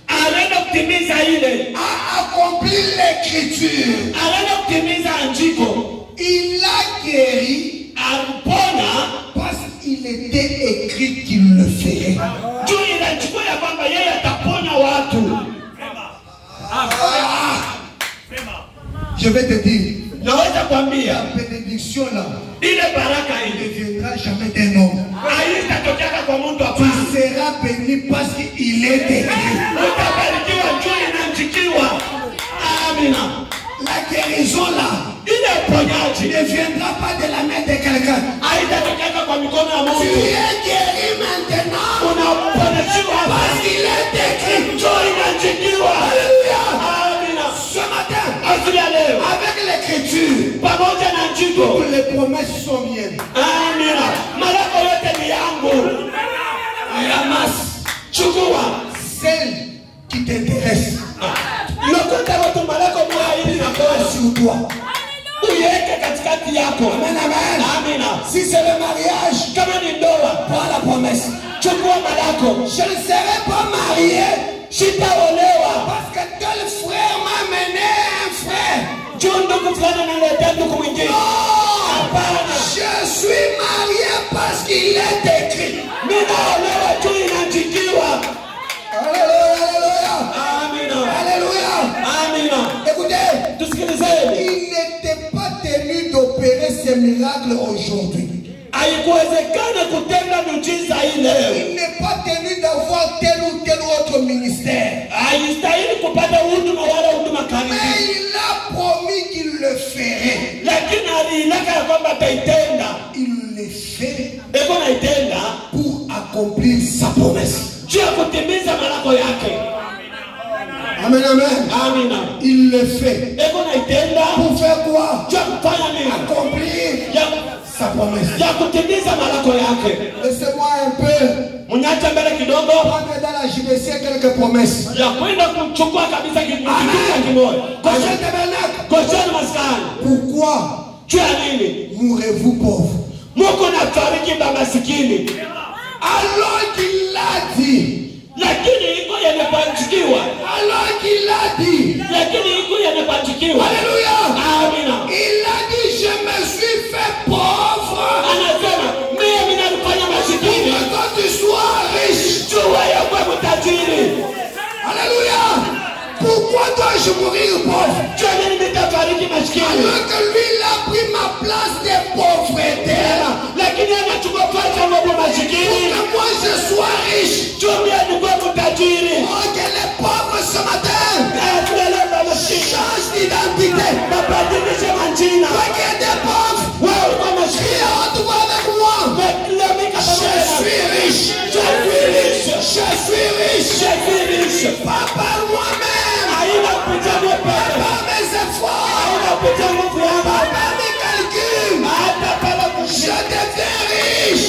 Anaenda kutimiza ile, a accompli l'écriture. anaenda kutimiza andiko. Il a guéri Aliponya parce qu'il était écrit qu'il le ferait. juu inachukua ya kwamba yeye ataponya watu. Je vais te dire, Naweza la kwambia bénédiction là ile baraka ne ile viendra jamais d'un homme. haitatokea kwa mtu Tu hapana. seras béni parce qu'il est écrit. Utabarikiwa juu inaandikiwa. Amina. La guérison là Ile uponyaji ne viendra pas de la main de quelqu'un. haitatokea kwa mikono ya Tu Mungu. es guéri maintenant Unaponyeshiwa parce qu'il est écrit. juu inaandikiwa. Alléluia. Amina. Ce matin, Asili ya leo avec l'écriture, pamoja na andiko. toutes les promesses sont miennes. Amina. Malako yote ni yangu. Ramasse Chukua. celle qui t'intéresse. Lokota watu malako moja hivi na kwa Sur toi. uiweke katikati yako. Amen, amen. Amina. Si c'est le mariage, Kama ni ndoa, prends la promesse. chukua malako. Je ne serai pas marié Sitaolewa. parce que tel frère m'a mené un frère. Juu ndugu fulani analeta ndugu mwingine. Hapana. Je suis marié parce qu'il est écrit. Ninaolewa juu inaandikiwa. Alléluia, alléluia. Amina. Alléluia. Amina. Écoutez, Tusikilize. miracles aujourd'hui. Il n'est pas tenu d'avoir tel ou tel autre ministère. Mais il a promis qu'il le ferait. Il le fait pour accomplir sa promesse. Amen, amen. Il le fait. Pour faire quoi? Accomplir sa promesse. Laissez-moi un peu prendre dans la JBC quelques promesses. Pourquoi mourrez-vous pauvres? Alors qu'il l'a dit. Alors qu'il l'a dit. Alléluia. Il a dit, je me suis fait pauvre pour que tu sois riche. Alléluia. Pourquoi dois-je mourir pauvre? Alors que lui, il a pris ma place de pauvreté. Pour que moi je sois riche. Oh, que les pauvres ce matin changent d'identité. Toi qui es des pauvres, crie-toi avec moi. Je suis riche. Pas par moi-même. Pas par mes efforts. Pas par mes calculs. Je deviens riche.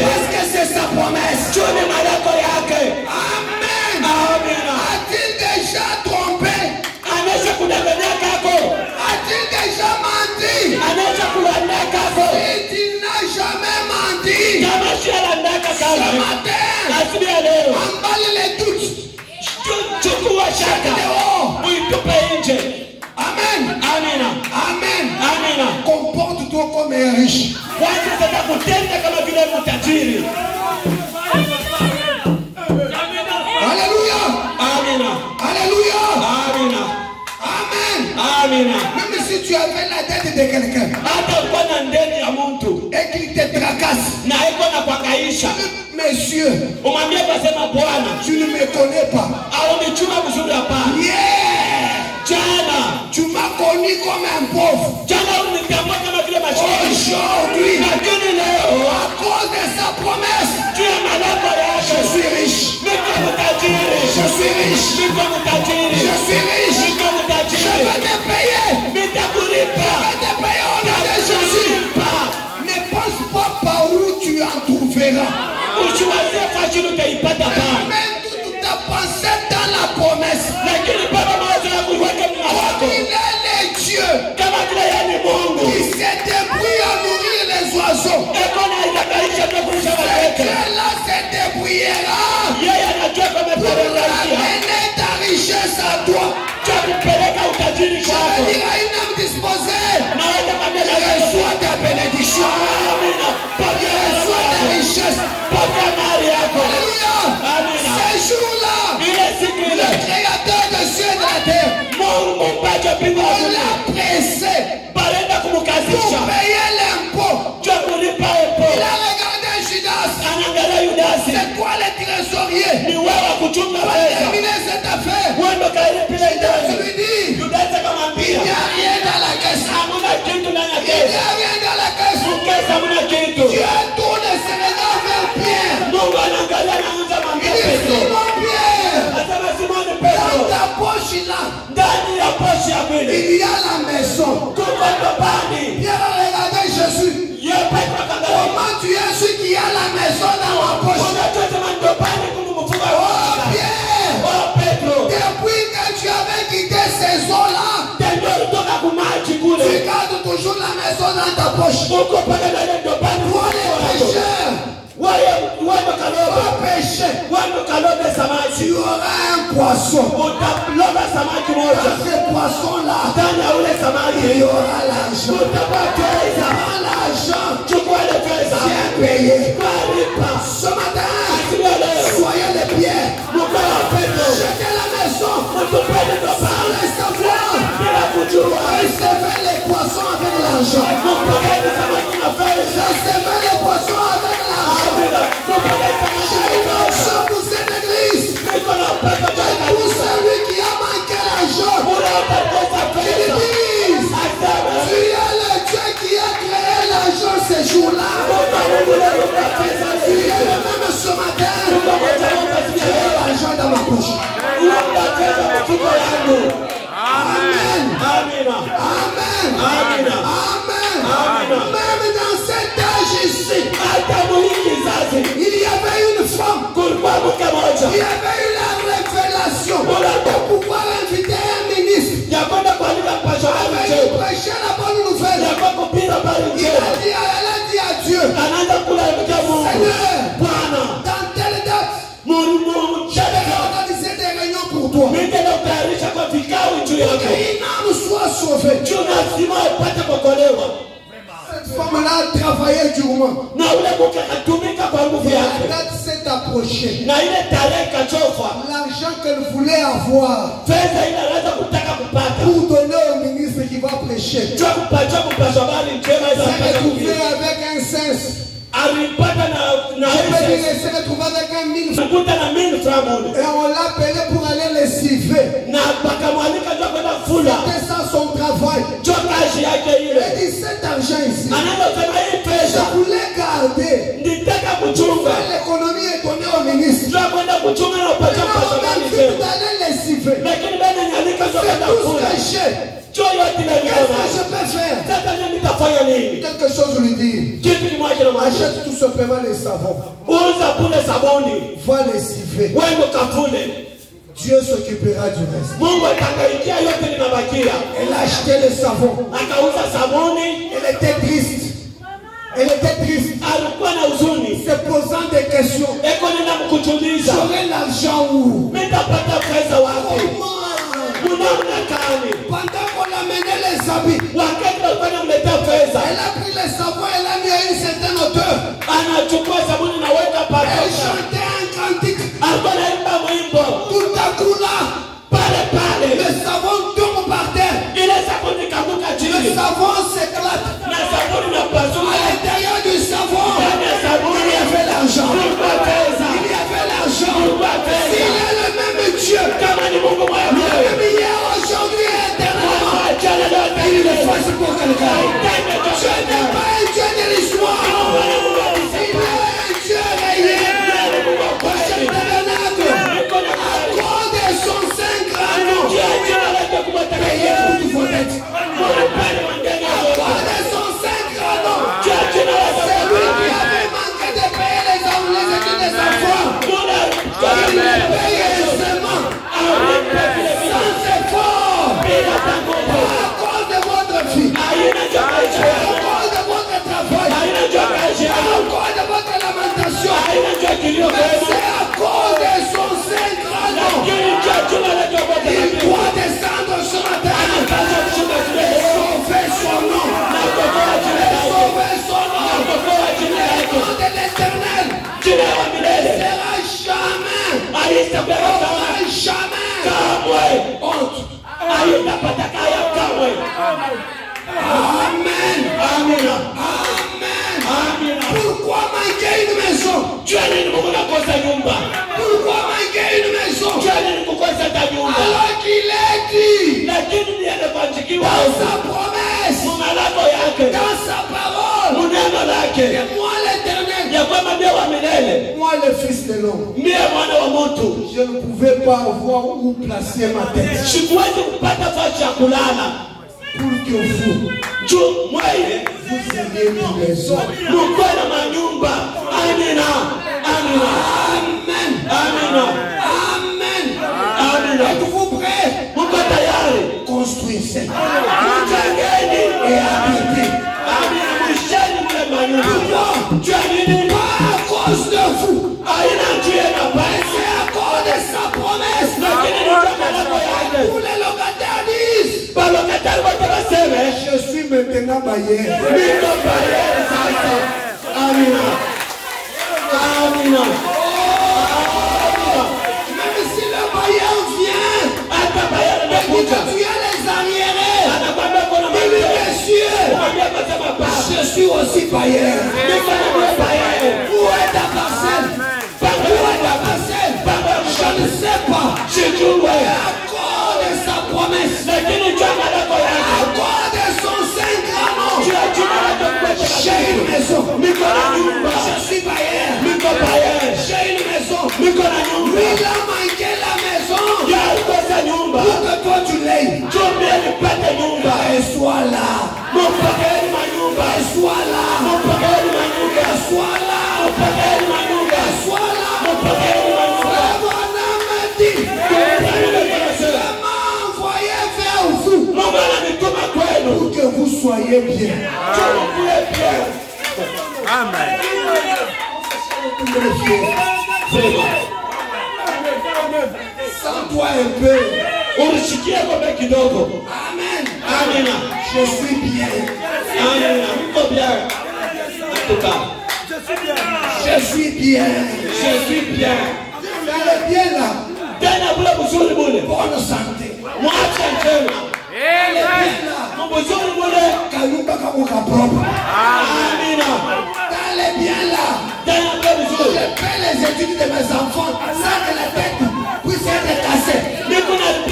Parce que c'est sa promesse. Amen. A-t-il déjà trompé? A-t-il déjà menti? Si tu n'as jamais menti, ce matin, emballe les doutes. Amen. Comporte-toi comme un riche. Alléluia. Amen. Même si tu avais la dette de quelqu'un et qu'il te tracasse, monsieur, tu ne me connais pas. Tu m'as connu comme un pauvre. Aujourd'hui, à cause de sa promesse, je suis riche. Je suis riche. Je vais te payer. Je vais te payer au nom de Jésus. Ne pense pas par où tu en trouveras. Mets toute ta pensée dans la promesse. Il est le Dieu qui s'est débrouillé à nourrir les oiseaux. Dieu-là se débrouillera pour ramener ta richesse à toi. Je vais dire à une âme disposée, reçois ta bénédiction, reçois ta richesse. Alléluia. Ces jours-là, le Créateur des cieux et de la terre, on l'a pressé pour payer l'impôt. Il a regardé Judas. C'est toi le trésorier. Pour terminer cette affaire, Judas lui dit, il n'y a rien dans la caisse. Il n'y a rien dans la caisse. Dieu tourne ses regards vers Pierre. Il dit, Simon Pierre, dans ta poche là, il y a la maison. Pierre a regardé Jésus. Comment tu es celui qui a la maison dans ma poche? Oh Pierre, depuis que tu avais quitté ces eaux-là, tu gardes toujours la maison dans ta poche. Toi les pécheurs, va pécher. Tu auras un poisson. Dans ce poisson-là, il y aura l'argent. L'argent, viens payer. Ce matin, soyez les pieds. Jetez la maison. Sans le savoir, recevez les poissons avec l'argent. a travaillé durement. Na ule mke akatumika kwa nguvu La yake. date s'est approchée. Na ile tarehe kachofa. L'argent qu'elle voulait avoir Fedha ile anaweza kutaka kupata. pour donner au ministre qui va prêcher. Jua kupata habari njema hizo. S'est retrouvé avec un sens. Alipata na Je peux dire, il s'est retrouvé avec un 1000 francs. kukuta na 1000 francs. Et on l'a appelé pour aller les civer. Na bakamwalika jua kwenda fula. C'était ça son travail. Jua kazi yake Il ile. dit cet argent ici, Anasema hii je pesa voulais garder. nitaka kuchunga. L'économie est donnée au ministre. Jua kwenda kuchunga na upata Maintenant, pesa on a gani dit tena. d'aller les civer. Lakini bado nyalika jua C'est kwenda tout ce fula. que j'ai. Jua yote ile Qu'est-ce que niko je peux faire? sasa mimi nitafanya nini? Quelque chose lui dit. Kitu kimoja na maisha. Achète tout simplement les savons. Uza pule sabuni. Va les civer. Wewe kafune. Dieu s'occupera du reste. Mungu atangaikia yote linabakia. Elle a acheté les savons. Akauza sabuni. Elle était triste. Elle était triste. Alikuwa na huzuni. Se posant des questions. Eko nenda mkutuliza. J'aurai l'argent où? Nitapata pesa wapi? Comment? Munaona kani. Pendant qu'on amenait les habits, Wakati alikuwa anamletea pesa. elle a pris les savons, elle a mis à une certaine hauteur. Anachukua sabuni na weka Elle pale. chantait un cantique. Alikuwa anaimba mwimbo. Tout à coup là, Pale pale. le savon tombe par terre. Ile sabuni kabuka Le chini. savon s'éclate. Na sabuni na À pasuka. l'intérieur du savon, Ndani ya sabuni il y avait l'argent. kulikuwa pesa. Il y avait l'argent. Kulikuwa pesa. Il est le même Dieu. Kama ni Mungu mwenyewe. Même hier, aujourd'hui et éternellement. Achana yote Il ile. est facile pour quelqu'un. Je n'ai pas un Dieu de l'histoire. Il est un Dieu réel. Au chef tabernacle, accorde son saint grand nom. Payez toutes vos dettes. Accorde son saint grand nom. C'est lui qui avait manqué de payer les études des enfants. Il les paye aisément. Sans effort. À cause de votre fille. À cause de votre travail. À cause de votre lamentation. Mais c'est à cause de son saint grand nom. Il doit descendre ce matin et sauver son nom. Et sauver son nom. Le nom de l'Éternel ne sera jamais, aura jamais honte. Amen. Amen. Pourquoi manquer une maison? Pourquoi manquer une maison? Alors qu'il est dit dans sa promesse, dans sa parole, et moi l'Éternel, moi le Fils de l'homme, je ne pouvais pas avoir où placer ma tête. Pour que vous ayez une maison. Amen. Êtes-vous prêts? Construisez. Et habitez. Pourquoi? Pas à cause de vous. Mais c'est à cause de sa promesse. Pour les locataires disent, je suis maintenant bailleur. Même si le bailleur vient, mais dit que tu es les arriérés. Mais monsieur, je suis aussi bailleur. Où est ta parcelle? Où est ta parcelle? Je ne sais pas. À cause de sa promesse, à cause de son saint grand nom, j'ai une maison. Je suis bailleur. J'ai une maison. Lui, il a manqué la maison. Pour que toi tu l'aies. Et sois là. Et sois là. Et sois là. Sois là. Frère Branham m'a dit, je m'ai envoyé vers vous pour que vous soyez bien. Amen. Sens-toi un peu. Amen. Je suis bien. tout cas. Je suis bien. Je suis bien. Allez bien là. Bonne santé. Moi, je Allez bien là. Je fais les études de mes enfants sans que la tête puisse être cassée. Allez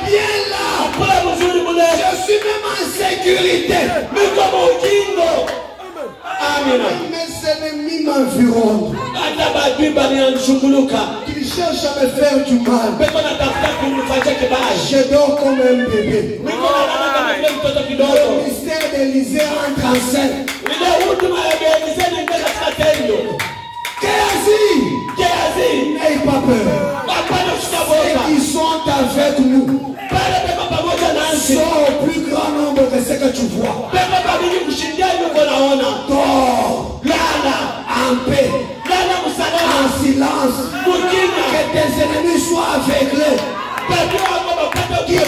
bien là. Je suis même en sécurité. Mes ennemis m'environnent. Qu'ils cherchent à me faire du mal. Je dors comme un bébé. Le mystère d'Élysée entre en scène. Géasi, n'aie pas peur. Ceux qui sont avec nous sont au plus grand nombre de ce que tu vois. Dors, en paix, en silence, que tes ennemis soient aveuglés, qu'ils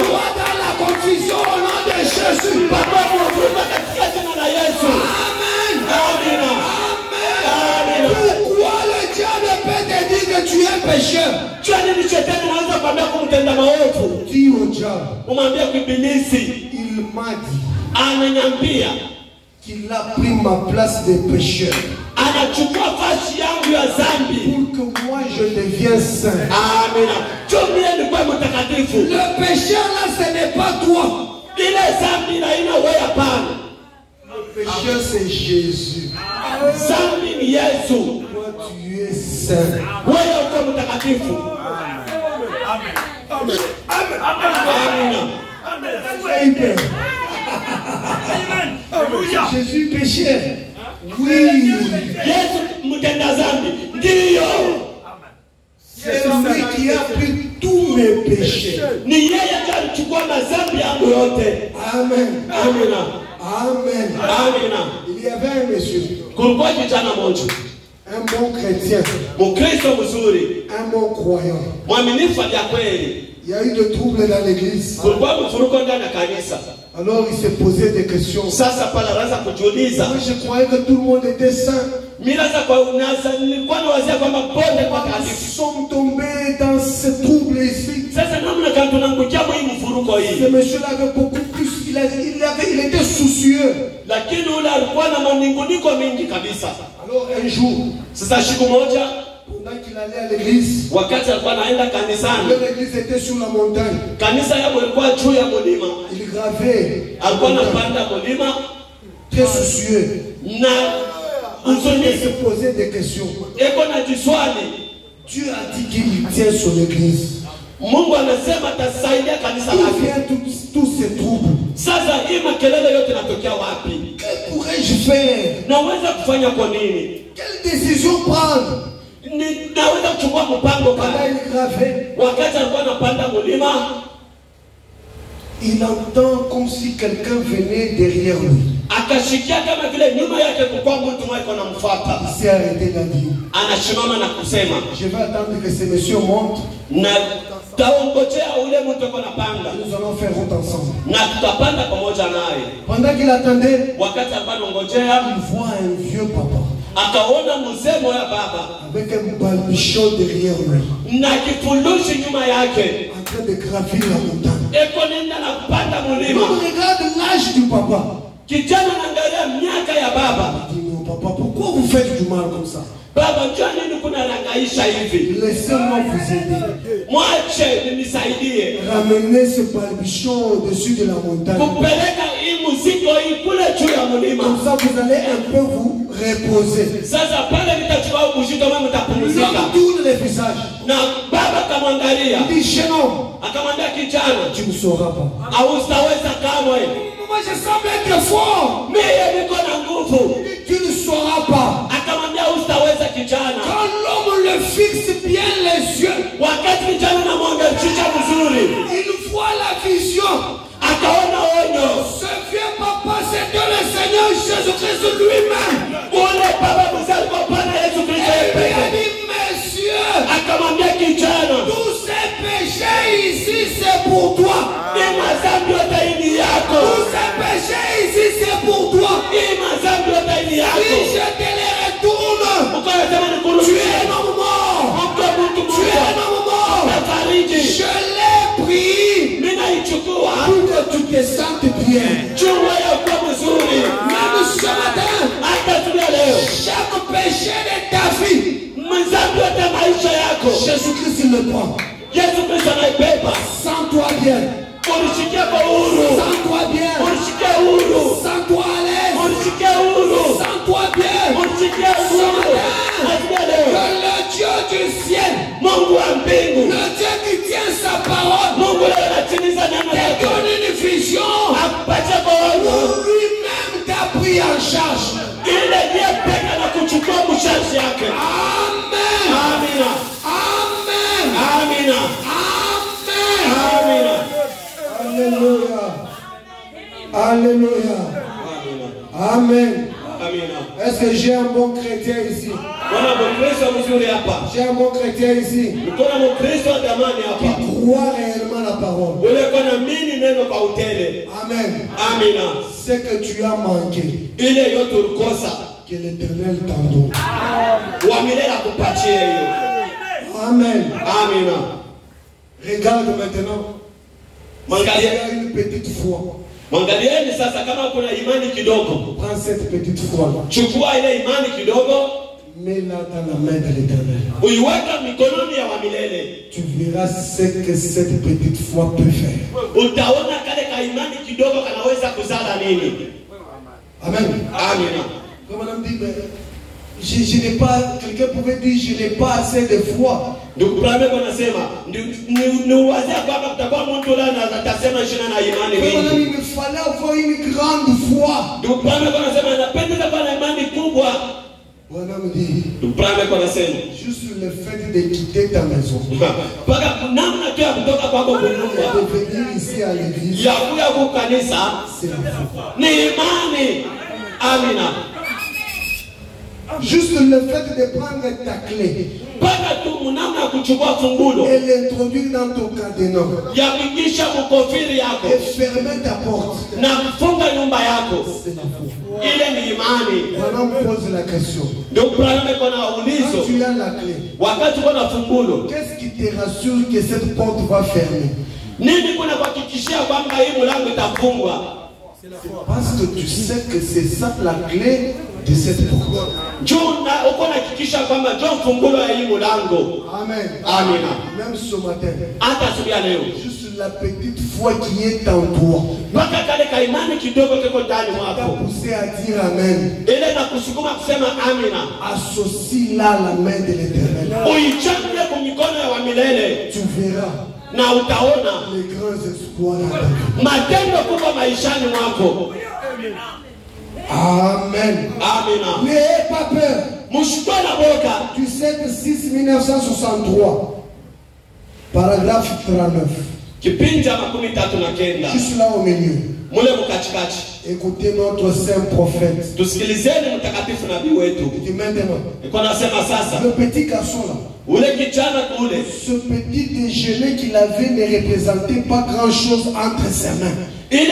soient dans la confusion au nom de Jésus. Amen. Pourquoi le diable peut te dire que tu es pécheur? Dis au diable, il m'a dit qu'il a pris ma place de pécheur pour que moi je devienne saint. Le pécheur là, ce n'est pas toi. Le pécheur c'est Jésus. Toi tu es saint. Jésus pécheur. Oui. C'est lui qui a pris tous mes péchés. Amen. Amen. Il y avait un monsieur, un bon chrétien, un bon croyant. Il y a eu des troubles dans l'église. Alors il s'est posé des questions. Moi je croyais que tout le monde était saint. Nous sommes tombés dans ce trouble ici. Ce monsieur-là avait beaucoup plus. Il était soucieux. Alors un jour, pendant qu'il allait à l'église, l'église était sur la montagne. Il gravait, très soucieux. Il se posait des questions. Dieu a dit qu'il tient son église. D'où vient tous ces troubles? Que pourrais-je faire? Quelle décision prendre? Il entend comme si quelqu'un venait derrière lui. Il s'est arrêté d'aller. Je vais attendre que ces messieurs montent. Nous allons faire route ensemble. Pendant qu'il attendait, il voit un vieux papa avec un balbichon derrière lui, en train de gravir la montagne. On regarde l'âge du papa. Il dit non papa, pourquoi vous faites du mal comme ça? Laissez-moi vous aider. Ramenez ce balbichon au-dessus de la montagne. Comme ça vous allez un peu vous reposer. Il tourne les visages. Il dit jeune homme, tu ne sauras pas. Moi je semble être fort. Tu ne sauras pas. Quand l'homme le fixe bien les yeux, il voit la vision. Ce vieux papa, c'était le Seigneur Jésus-Christ lui-même. Et puis il a dit, messieurs, tous ces péchés ici, c'est pour toi. Tous ces péchés ici, c'est pour toi. te sentes bien. Même ce matin, chaque péché de ta vie, Jésus-Christ le prend. Sens-toi bien. Sens-toi bien. Sens-toi à l'aise. Sens-toi bien. Que le Dieu du ciel, le Dieu qui tient sa parole, te donne une vision où lui-même t'a pris en charge. Amen. Amen. Amen. Alléluia. Alléluia. Amen. Est-ce que j'ai un bon chrétien ici? J'ai un bon chrétien ici qui croit réellement la parole. Amen. Ce que tu as manqué, que l'Éternel t'en donne. Amen. Regarde maintenant. Il y a une petite foi. Prends cette petite foi. Mets-la dans la main de l'Éternel. Tu verras ce que cette petite foi peut faire. Amen. Comme madame dit, je n'ai pas, quelqu'un pouvait dire, je n'ai pas assez de foi. Il me fallait avoir une grande foi. Madame dit, juste le fait de quitter ta maison et de venir ici à l'église, c'est la foi. Juste le fait de prendre ta clé et l'introduire dans ton cadenas et fermer ta porte, c'est la foi. Maintenant on pose la question. Quand tu as la clé, qu'est-ce qui te rassure que cette porte va fermer? Parce que tu sais que c'est ça la clé de cette porte. Amen. Même ce matin, juste la petite foi qui est en toi t'a poussé à dire Amen. Associe-la à la main de l'Éternel. Tu verras les grands espoirs. Amen. N'ayez pas peur. Du 7/6/1963, paragraphe 39. Juste là au milieu. Écoutez notre saint prophète. Il dit maintenant, le petit garçon là, ce petit déjeuner qu'il avait ne représentait pas grand chose entre ses mains. Mais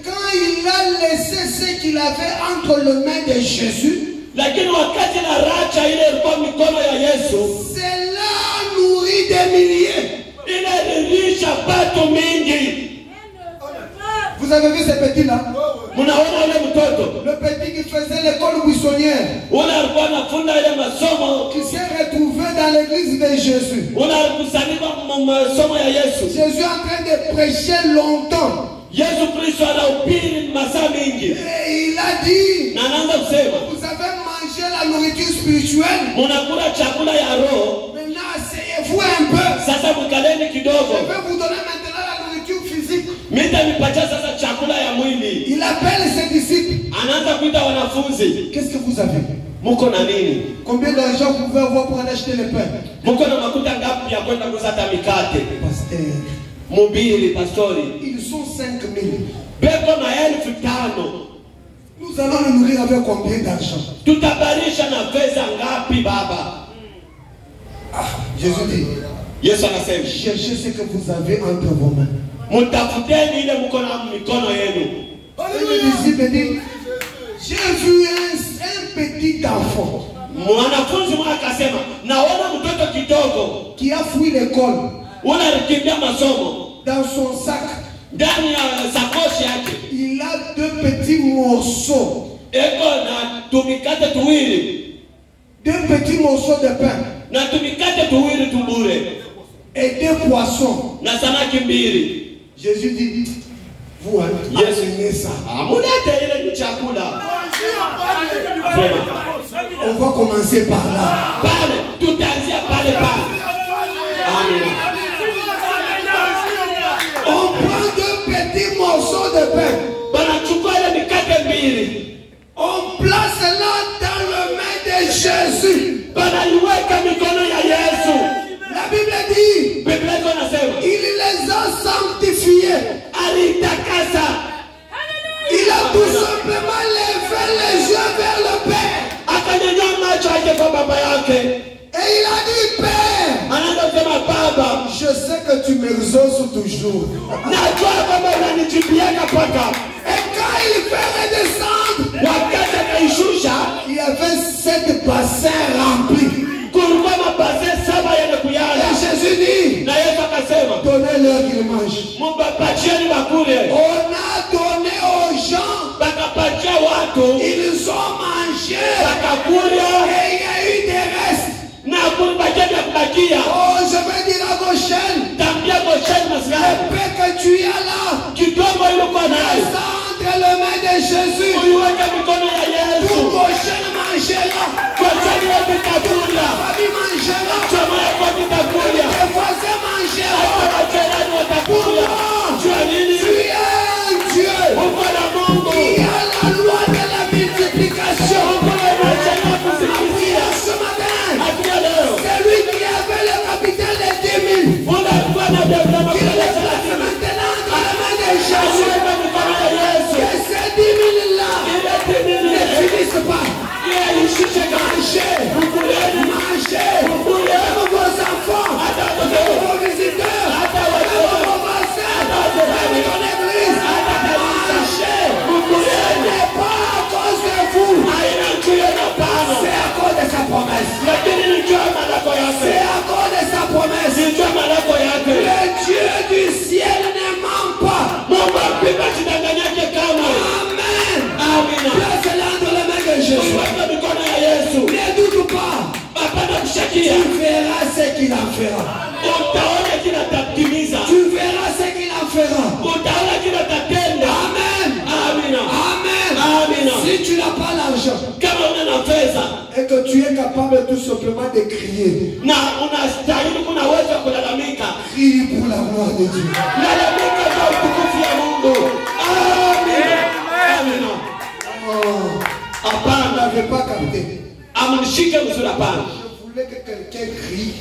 quand il a laissé ce qu'il avait entre les mains de Jésus, cela nourrit des milliers. Vous avez vu ce petit là? Le petit qui faisait l'école buissonnière, qui s'est retrouvé dans l'église de Jésus. Jésus est en train de prêcher longtemps. Et il a dit, vous avez mangé la nourriture spirituelle. Maintenant asseyez-vous un peu. Je vais vous donner maintenant la nourriture physique. Il appelle ses disciples. Qu'est-ce que vous avez? Combien d'argent vous pouvez avoir pour aller acheter le pain? Pasteur, ils sont 5000. Nous allons le nourrir avec combien d'argent? Jésus dit, cherchez ce que vous avez entre vos mains. Le disciple dit, j'ai vu un petit enfant qui a fui l'école, dans son sac, il a 2 petits morceaux. 2 petits morceaux de pain et 2 poissons. Jésus dit, vous amenez ça. On va commencer par là. On prend 2 petits morceaux de pain. On place là dans le main de Jésus. La Bible dit, il les a sanctifiés. Il a tout simplement levé les yeux vers le Père. Et il a dit, Père, je sais que tu m'exauces toujours. Et quand il fait redescendre, il y avait 7 bassins remplis. Et Jésus dit, donnez-leur qu'ils mangent. On a donné aux gens, ils ont mangé, et il y a eu des restes. Oh, je vais dire à vos chaînes, le paix que tu as là, entre les mains de Jésus, pour vos chaînes mangera, la famille mangera, les voisins mangera. Pourquoi? Tu es un Dieu qui a la loi de la multiplication. Ce matin, c'est lui qui avait le capital de 10 000. Qui le place maintenant dans la main de Jésus. Que ces 10 000 là ne finissent pas. Mangez, même vos enfants, même vos visiteurs, même vos voisins, même ton église. Mangez. Ce n'est pas à cause de vous, c'est à cause de sa promesse. C'est à cause de sa promesse. Le Dieu du ciel ne ment pas. Amen. Place-la entre les mains de Jésus. Ne doute pas. Tu verras ce qu'il en fera. Tu verras ce qu'il en fera. Amen. Amen. Si tu n'as pas l'argent et que tu es capable tout simplement de crier, crie pour la gloire de Dieu. Amen. Vous n'avez pas capté. Je voulais que quelqu'un crie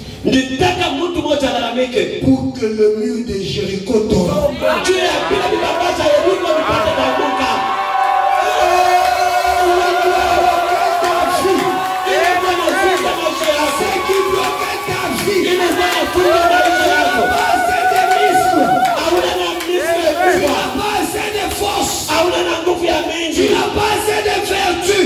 pour que le mur de Jéricho tombe. Ce qui bloquait ta vie, tu n'as pas assez de muscles, tu n'as pas assez de force, tu n'as pas assez de vertu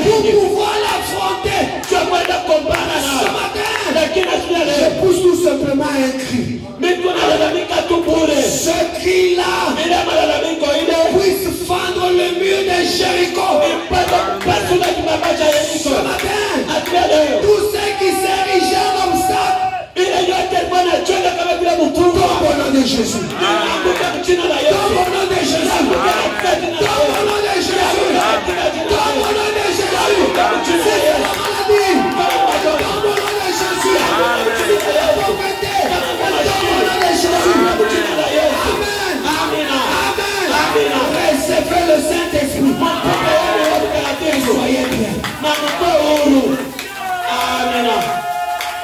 pour pouvoir l'affronter. Ce matin, je pousse tout simplement un cri. Ce cri-là puisse fendre le mur de Jéricho. Ce matin, tous ceux qui s'érigeaient en obstacle, tombe au nom de Jésus. Tombe au nom de Jésus. Tombe au nom de Jésus. Tombe au nom de Jésus. C'est la maladie. Tombe au nom de Jésus. C'est la pauvreté. Tombe au nom de Jésus. Amen. Amen. Recevez le Saint-Esprit. Soyez bien. Amen.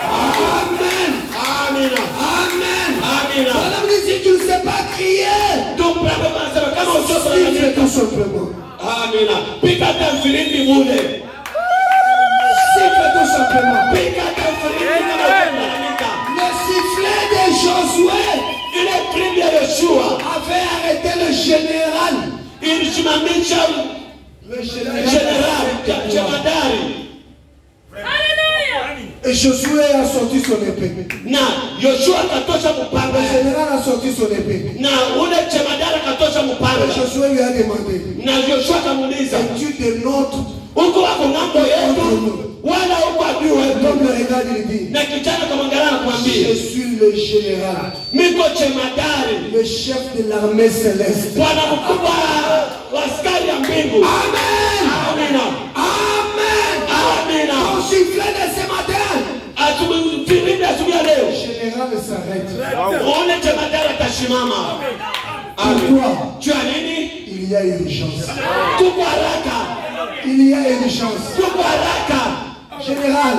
Amen. Amen. Amen. Madame dit, si tu ne sais pas crier, siffle tout simplement. Amen. Pick up that feeling the mood. Siffle tout simplement. Le sifflet de Josué avait arrêté le général. Le général. Et Josué a son épée. Na Yoshua akatosha Le mpanga. général a sorti son épée. Na ule jemadari akatosha mpanga. Josué lui a demandé, Na Yoshua akamuuliza, es-tu de notre uko wako ngambo yetu wala uko adui wetu? Comme le regarde, il dit, Na kijana kamwangalia na kumwambia, je suis le général, miko jemadari, le chef de l'armée céleste. bwana mkubwa wa askari ya mbingu. Amen. Amina. Amen. Amina. On sifflait de ce matin. Atubirimbe asubuhi ya leo. Le général s'arrête. Ule jemadari atashimama. Pourquoi? Jua nini? Il y a urgence. Kuko haraka. Il y a urgence. Kuko haraka. Général,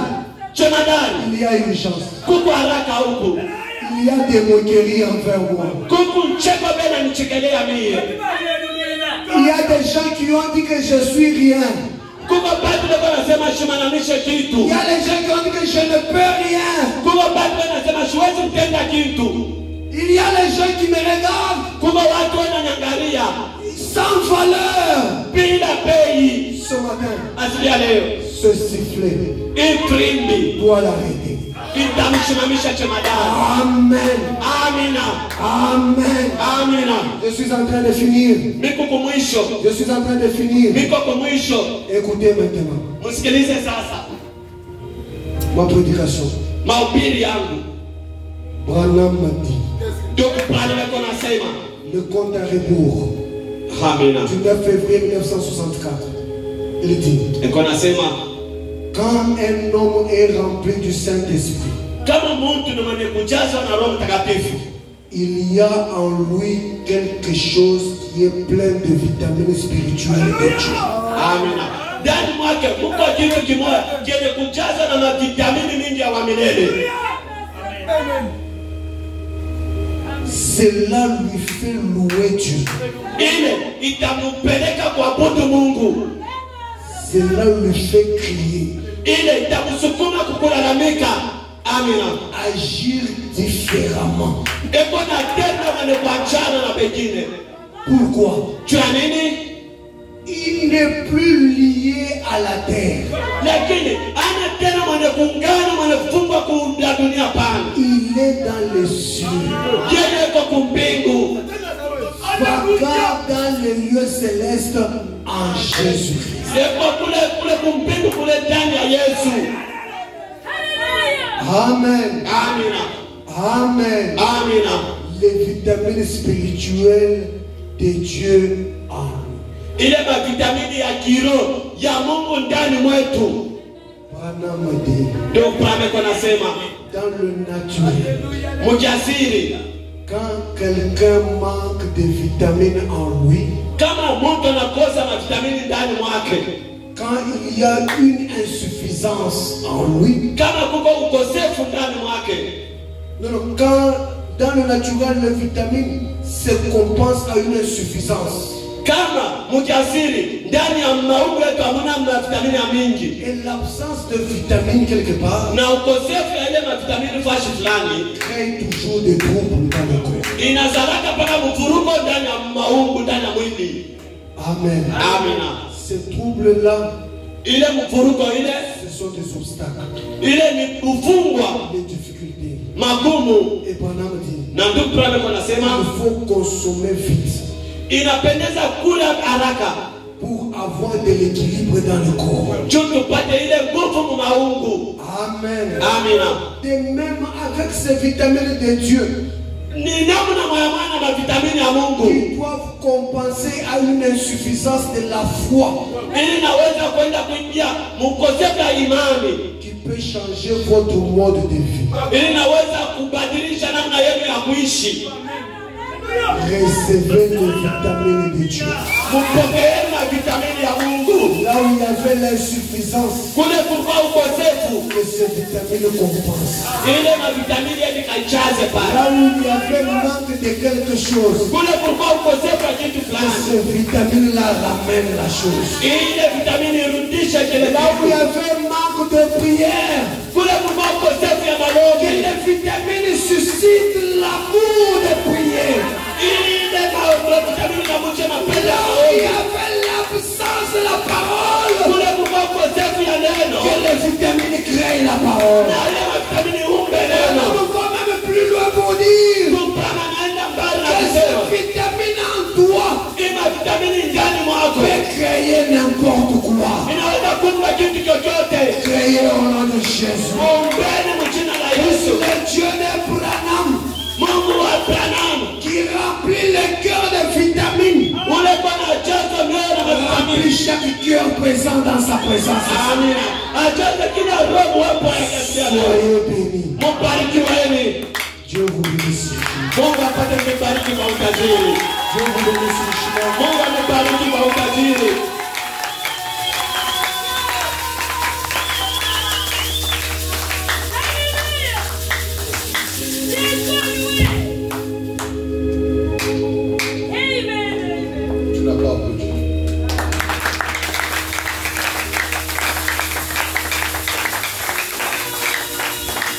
Jemadari, il y a urgence. kuko haraka huku. Il y a des moqueries envers moi. Kuku mcheko bena nichekelea mie. Il y a des gens qui ont dit que je suis rien. Kuko batu leko nasema shimananishe kitu. Il y a des gens qui ont dit que je ne peux rien. Kuko batu leko nasema siwezi mtenda kitu. Il y a les gens qui me regardent Kuko watu wananyangalia sans valeur. bila bei. Ce matin, Asili ya leo ce sifflet ifrimbi doit l'arrêter. itamshimamisha jemadari. Amen. Amina. Amen. Amina. Je suis en train de finir. Miko kumwisho. Je suis en train de finir. Miko kumwisho. Écoutez maintenant Msikilize sasa ma prédication. mahubiri yangu. Branham m'a dit, Ndugu Branham alikuwa anasema, le compte à rebours Amina. du 9 février 1964. Il dit, Alikuwa anasema quand un homme est rempli du Saint-Esprit, kama mtu ni mwenye kujazwa na Roho Mtakatifu, il y a en lui quelque chose qui est plein de vitamines spirituelles de Dieu. Amina. Ndani mwake mko kitu kimoja chenye kujazwa na mavitamini mingi ya wa milele. Cela lui fait louer Dieu. Ile itamupeleka kuabudu Mungu. Cela lui fait crier. Ile itamsukuma kukulalamika. Amina. Agir différemment. Eko na tendo mwenye kuachana na pengine. Pourquoi? Jua nini? Il n'est plus lié à la terre. Lakini ana tena mwenye kuungana mwenye kufungwa kuunda dunia pana. Il est dans les cieux. Yeye yuko kumbingu. Vagabond dans les lieux célestes en Jésus-Christ. Yuko kule kumbingu kule ndani ya Yesu. Amen. Amina. Amen. Amina. Les vitamines spirituelles de Dieu en nous. Ile mavitamini ya kiroho ya Mungu ndani mwetu. Branham dit, Ndio Branham anasema dans le naturel, mujasiri, quand quelqu'un manque de vitamines en lui, kama mtu anakosa mavitamini ndani mwake, quand il y a une insuffisance en lui, kama kuko ukosefu ndani mwake, non, quand dans le naturel les vitamines se compensent à une insuffisance. kama mujasiri ndani ya maungo yetu hamuna mavitamini ya mingi, Et l'absence de vitamines quelque part na ukosefu ya ile mavitamini fashi fulani crée toujours des troubles dans le corps. inazalaka mpaka mvurugo ndani ya maungo ndani ya mwili. Amen. Amina. Ces troubles-là, Ile mvurugo ile ce sont des obstacles, ile ni kufungwa des difficultés. magumu. Et Branham dit, Na ndugu Branham anasema il faut consommer vite inapendeza kula haraka pour avoir de l'équilibre dans le corps. juu tupate ile nguvu mu maungu. Amen. Amina. De même avec ces vitamines de Dieu, Ni namna moyamana na vitamini ya Mungu ils doivent compenser à une insuffisance de la foi ili naweza kwenda kuingia mkosefu ya imani, qui peut changer votre mode de vie. ili naweza kubadilisha namna yenu ya kuishi. Recevez les vitamines de Dieu. Mpokeeni na vitamini ya Mungu. Là où il y avait l'insuffisance, Kule kulikuwa ukosefu, que ces vitamines compensent. ile mavitamini yenu kaichaze Là pale. où il y avait manque de quelque chose, Kule kulikuwa ukosefu ya kitu que fulani, ces vitamines-là ramènent la chose. ile vitamini irudishe kile Là où il y kitu. avait manque de prière, Kule kulikuwa ukosefu ya que maombi, les vitamines suscitent l'amour de prier. ile mavitamini na mche mapenda Là où il y maombi. avait l'absence de la parole, Kule kulikuwa ukosefu ya neno, que les vitamines créent la parole. na ile mavitamini umbe Dieu d'Abraham. Mungu wa Abraham. Qui remplit le cœur de vitamines. Ule Bwana ajaza mioyo na vitamini. Remplit chaque cœur présent dans sa présence. Amen. Ajaza kila roho hapo akasia. Soyez bénis. Mbarikiweni. Dieu vous bénisse. Mungu apate kubariki kwa utajiri. Dieu vous bénisse richement. Mungu amebariki kwa utajiri. Tu n'as pas applaudi.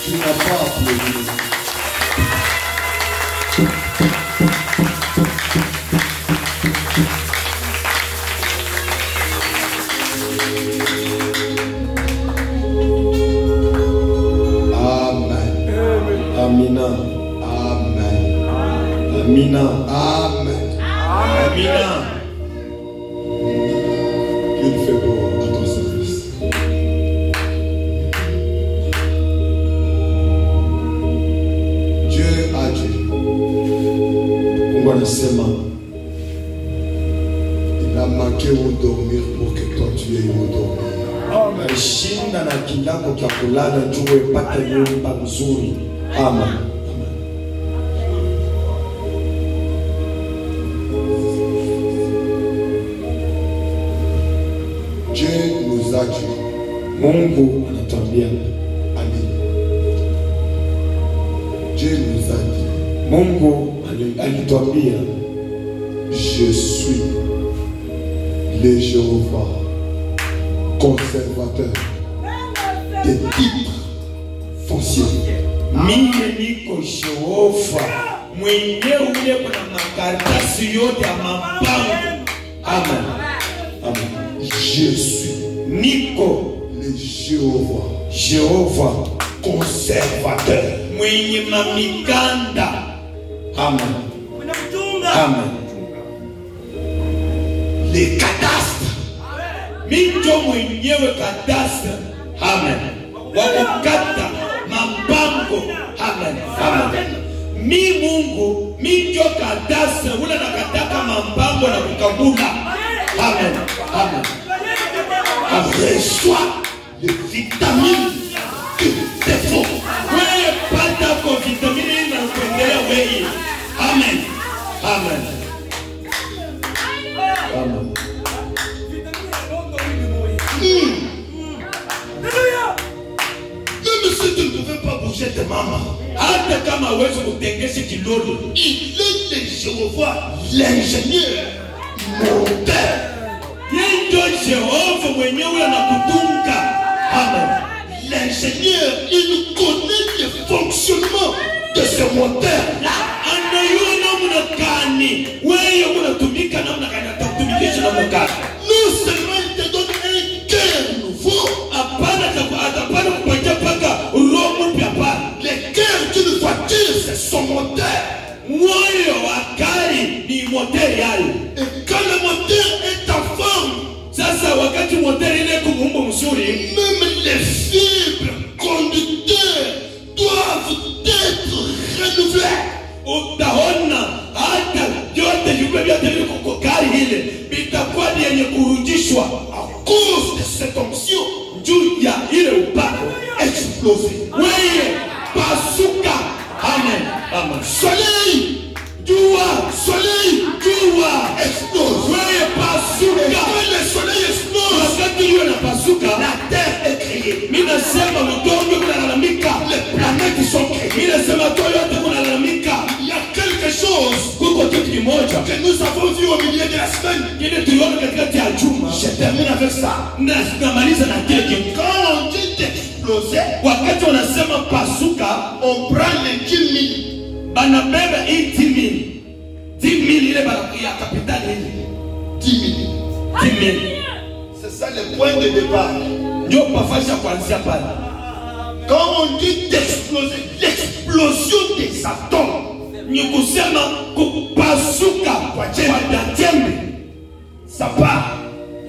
Tu n'as pas applaudi. Amina. Amen. Amina. Amen. Amina. Qu'il fait beau à ton service. Dieu a dit. Mungu anasema Il a manqué où dormir pour que toi tu aies où dormir. alishinda na kilako cha kulala juu upate nyumba nzuri. Amen. Dieu nous a dit. Mungu anatuambia. Amen. Dieu nous a dit. Mungu alituambia. Je suis le Jéhovah, conservateur des titres fonciers. Mimi niko Jehova mwenyewe ule kuna makaratasi yote ya mapango. Amen. Amen. Je suis Niko le Jéhovah, Jehova conservateur. mwenye mamikanda. Amen. Amen. Les cadastres. Minjo mwenyewe kadastra. Amen. Wakukata mapango. Amen. Amen. Mi Mungu minjo kadastra ule nakataka mapango na kukabula. Amen. Amen. Reçois les vitamines que te faut. Wewe pata kwa vitamini na kuendelea wewe. Amen. Amen. Amen. Même si tu ne pouvais pas bouger tes mamans, Hata kama uweze kutengesha kilolo, il est le Jéhovah, l'ingénieur, monteur. yeye ndio Jehova mwenyewe anakutunga. Amen. L'ingénieur, il connaît le fonctionnement de ce moteur-là. Anayona mnakani, wewe unatumika namna gani atakutumikisha namna gani? Non seulement il te donne un cœur nouveau, Hapana atapana kupatia paka roho mpya pale. le cœur d'une voiture, c'est son moteur. Moyo wa gari ni moteri yale. Et quand le moteur est en forme, Sasa wakati moteri ile kumumbo mzuri, même les fibres conducteurs doivent être renouvelées. utaona hata yote yuko vyote viko kwa gari ile vitakuwa ni yenye kurudishwa À cause de cette onction, juu ya ile upako. explosé. Wewe pasuka. Amen. Amen. Soleil, Jua, soleil, jua, explose. wewe pasuka. Quand le soleil explose, Wakati yule anapasuka, la terre est créée. mimi nasema mtongo kunalalamika, Les planètes sont créées. mimi nasema toyo yote kunalalamika. Il y a quelque chose Kuko kitu kimoja que nous avons vu au milieu de la semaine. kile tuliona katikati ya juma. Je termine avec ça. Na tunamaliza na kile. Quand on dit d'exploser, Wakati wanasema pasuka, on prend les 10 000. banabeba hii 10,000 ile baraka ya kapitali ile 10 000. 10,000 C'est ça le point de départ. ndio pafasha kuanzia pale. Quand on dit d'exploser, l'explosion des atomes, Ni kusema kupasuka kwa chembe. ça part.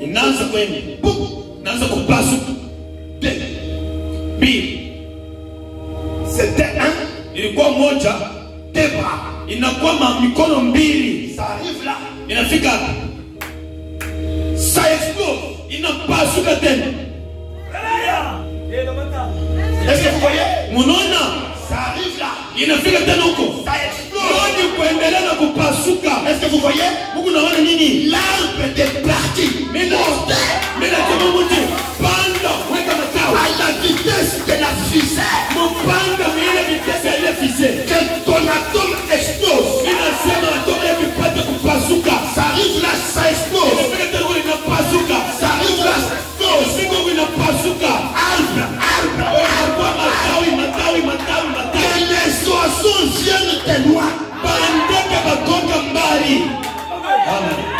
Inaanza kwenye Boum. inaanza kupasuka. Deux. Pili, C'était un. ilikuwa moja, inakuwa mikono mbili. Ça arrive là. Inafika hapa. Ça explose. Inapasuka tena. Est-ce que vous voyez? Munaona? Ça arrive là. Inafika tena huko. Ça explose. Rodi kuendelea na kupasuka. Est-ce que vous voyez? Mungu naona nini? L'arbre était parti. Mimi nasema mtu panda weka matawi. À la vitesse de la fusée. Mpanda ile vitesse ile fusée. Que ton atome explose. Mimi nasema atome ipate kupasuka. Ça arrive là, ça explose. Inafika tena huko inapasuka. Ça arrive là, ça explose. Inafika huko inapasuka. Arbre. Kwa matawi. Que les oiseaux viennent de loin. Bandeke bakonga mbali.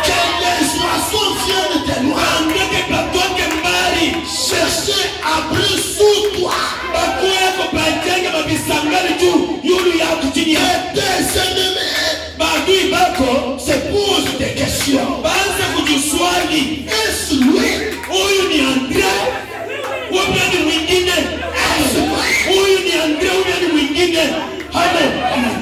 Que les oiseaux viennent de loin. Bandeke bakonga mbali. Chercher abri sous toi. Bakuya ko bajenge babisangani juu yulu ya kuchini. Et tes ennemis Badui bako se posent des questions. baanze kujiswali. Est-ce lui? Huyu ni Andre? Huyu ni mwingine? Est-ce lui? Huyu ni Andre, huyu ni mwingine? Amen.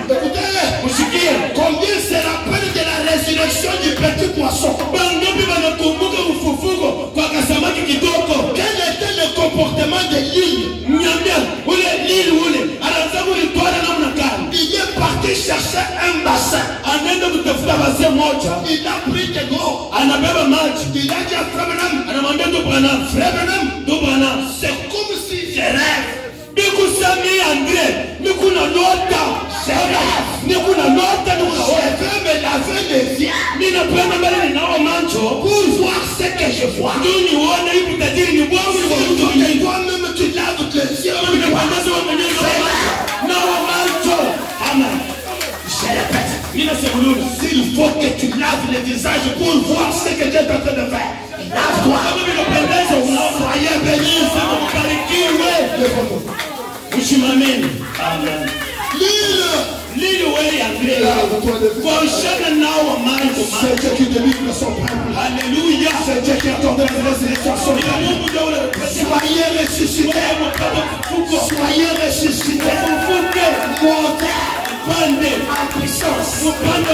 Écoutez, Musikie. combien se rappellent de la résurrection du petit poisson? Bangapi wanakumbuka ufufuko kwa kasamaki kidogo? Quel était le comportement de l'île? Nyambia ule lili ule anaanza kulitwala namna gani? Il est parti chercher un bassin. Anaenda kutafuta base moja, Il a pris de l'eau. anabeba maji, Il a dit à Frère Branham, anamwambia ndo bwana, Frère Branham, ndo bwana, c'est comme si je rêve. nikusami Andre, nikuna lota, nikuna lota, Je veux me laver les yeux ninapenda mbele ninao macho pour voir ce que je vois. ndio nione hivi tajiri ni bwangu ni kwa mtu mwingine. Toi-même, tu laves les yeux. Unapendeza wewe mwenyewe nao macho. Amen. Je répète, Ninasema s'il faut que tu laves le visage pour voir ce que Dieu est en train de faire, lave-toi. kama vinapendeza Soyez bénis. sema mbarikiwe. Ushimameni. Amen. Lili wewe Andre. Kwa ushana nao wa macho. C'est Dieu qui délivre son peuple. Alléluia. C'est Dieu qui attend de la résurrection. Mungu ndio ule Soyez ressuscités. Soyez ressuscités. Montez Mupande en puissance. mupande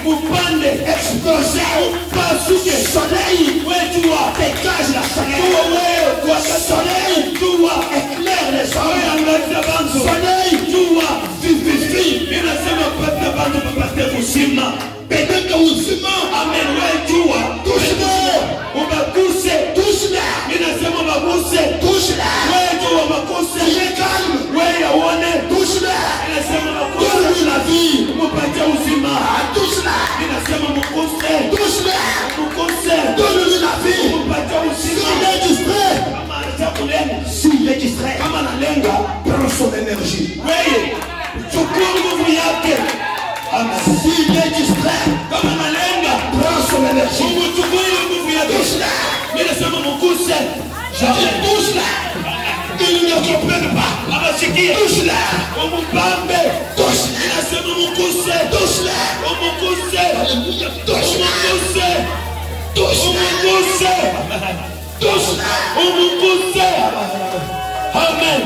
mupande Explosez. pasuke Soleil. wejua Dégage la chaleur. wewe kwa Soleil. jua Éclaire les wewe hommes. angaza bantu Soleil. jua Vivifie. inasema pata bantu papate kusima. Peut-être que vous fumez. Amen. Wewe jua Touche-les. ubaguse Touche-les. inasema baguse Touche-les. wewe jua baguse Soyez calme. wewe yaone Touche-les. inasema Donne-lui baguse la vie. mupatie uzima Touche-les. inasema muguse Touche-les. muguse Donne-lui la vie. mupatie S'il uzima. est distrait, Kama anataka kulenga, s'il est distrait, kama analenga, prends son énergie. wewe chukua nguvu yake. Amen. S'il est distrait, Kama analenga, prends son énergie. chukua ile nguvu yake. Touche-les. Mimi nasema muguse. Touche-les. Il ne comprenne pas. Abasikie. Touche-les. Umupambe. Touche-les. Mimi nasema muguse. Touche-les. Umuguse. Alléluia. Touche-les. Umuguse. Touche-les. Umuguse. Touche-les. Umuguse. Amen.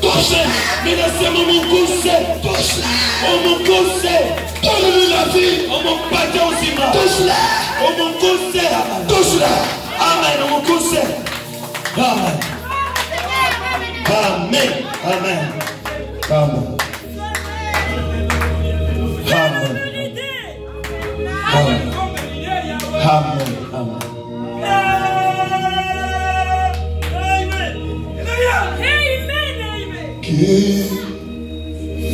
Touche-les. Mimi nasema muguse. Touche-les. Umuguse. Donne-lui la vie. Umupatie uzima. Touche-les. Umuguse. Touche-les. Amen. Umuguse. Amen. Amen. Amen. Amen. Amen. Amen. Amen. Qui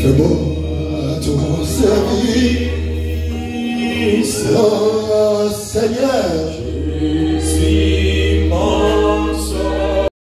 fait bon à ton service, oh Seigneur.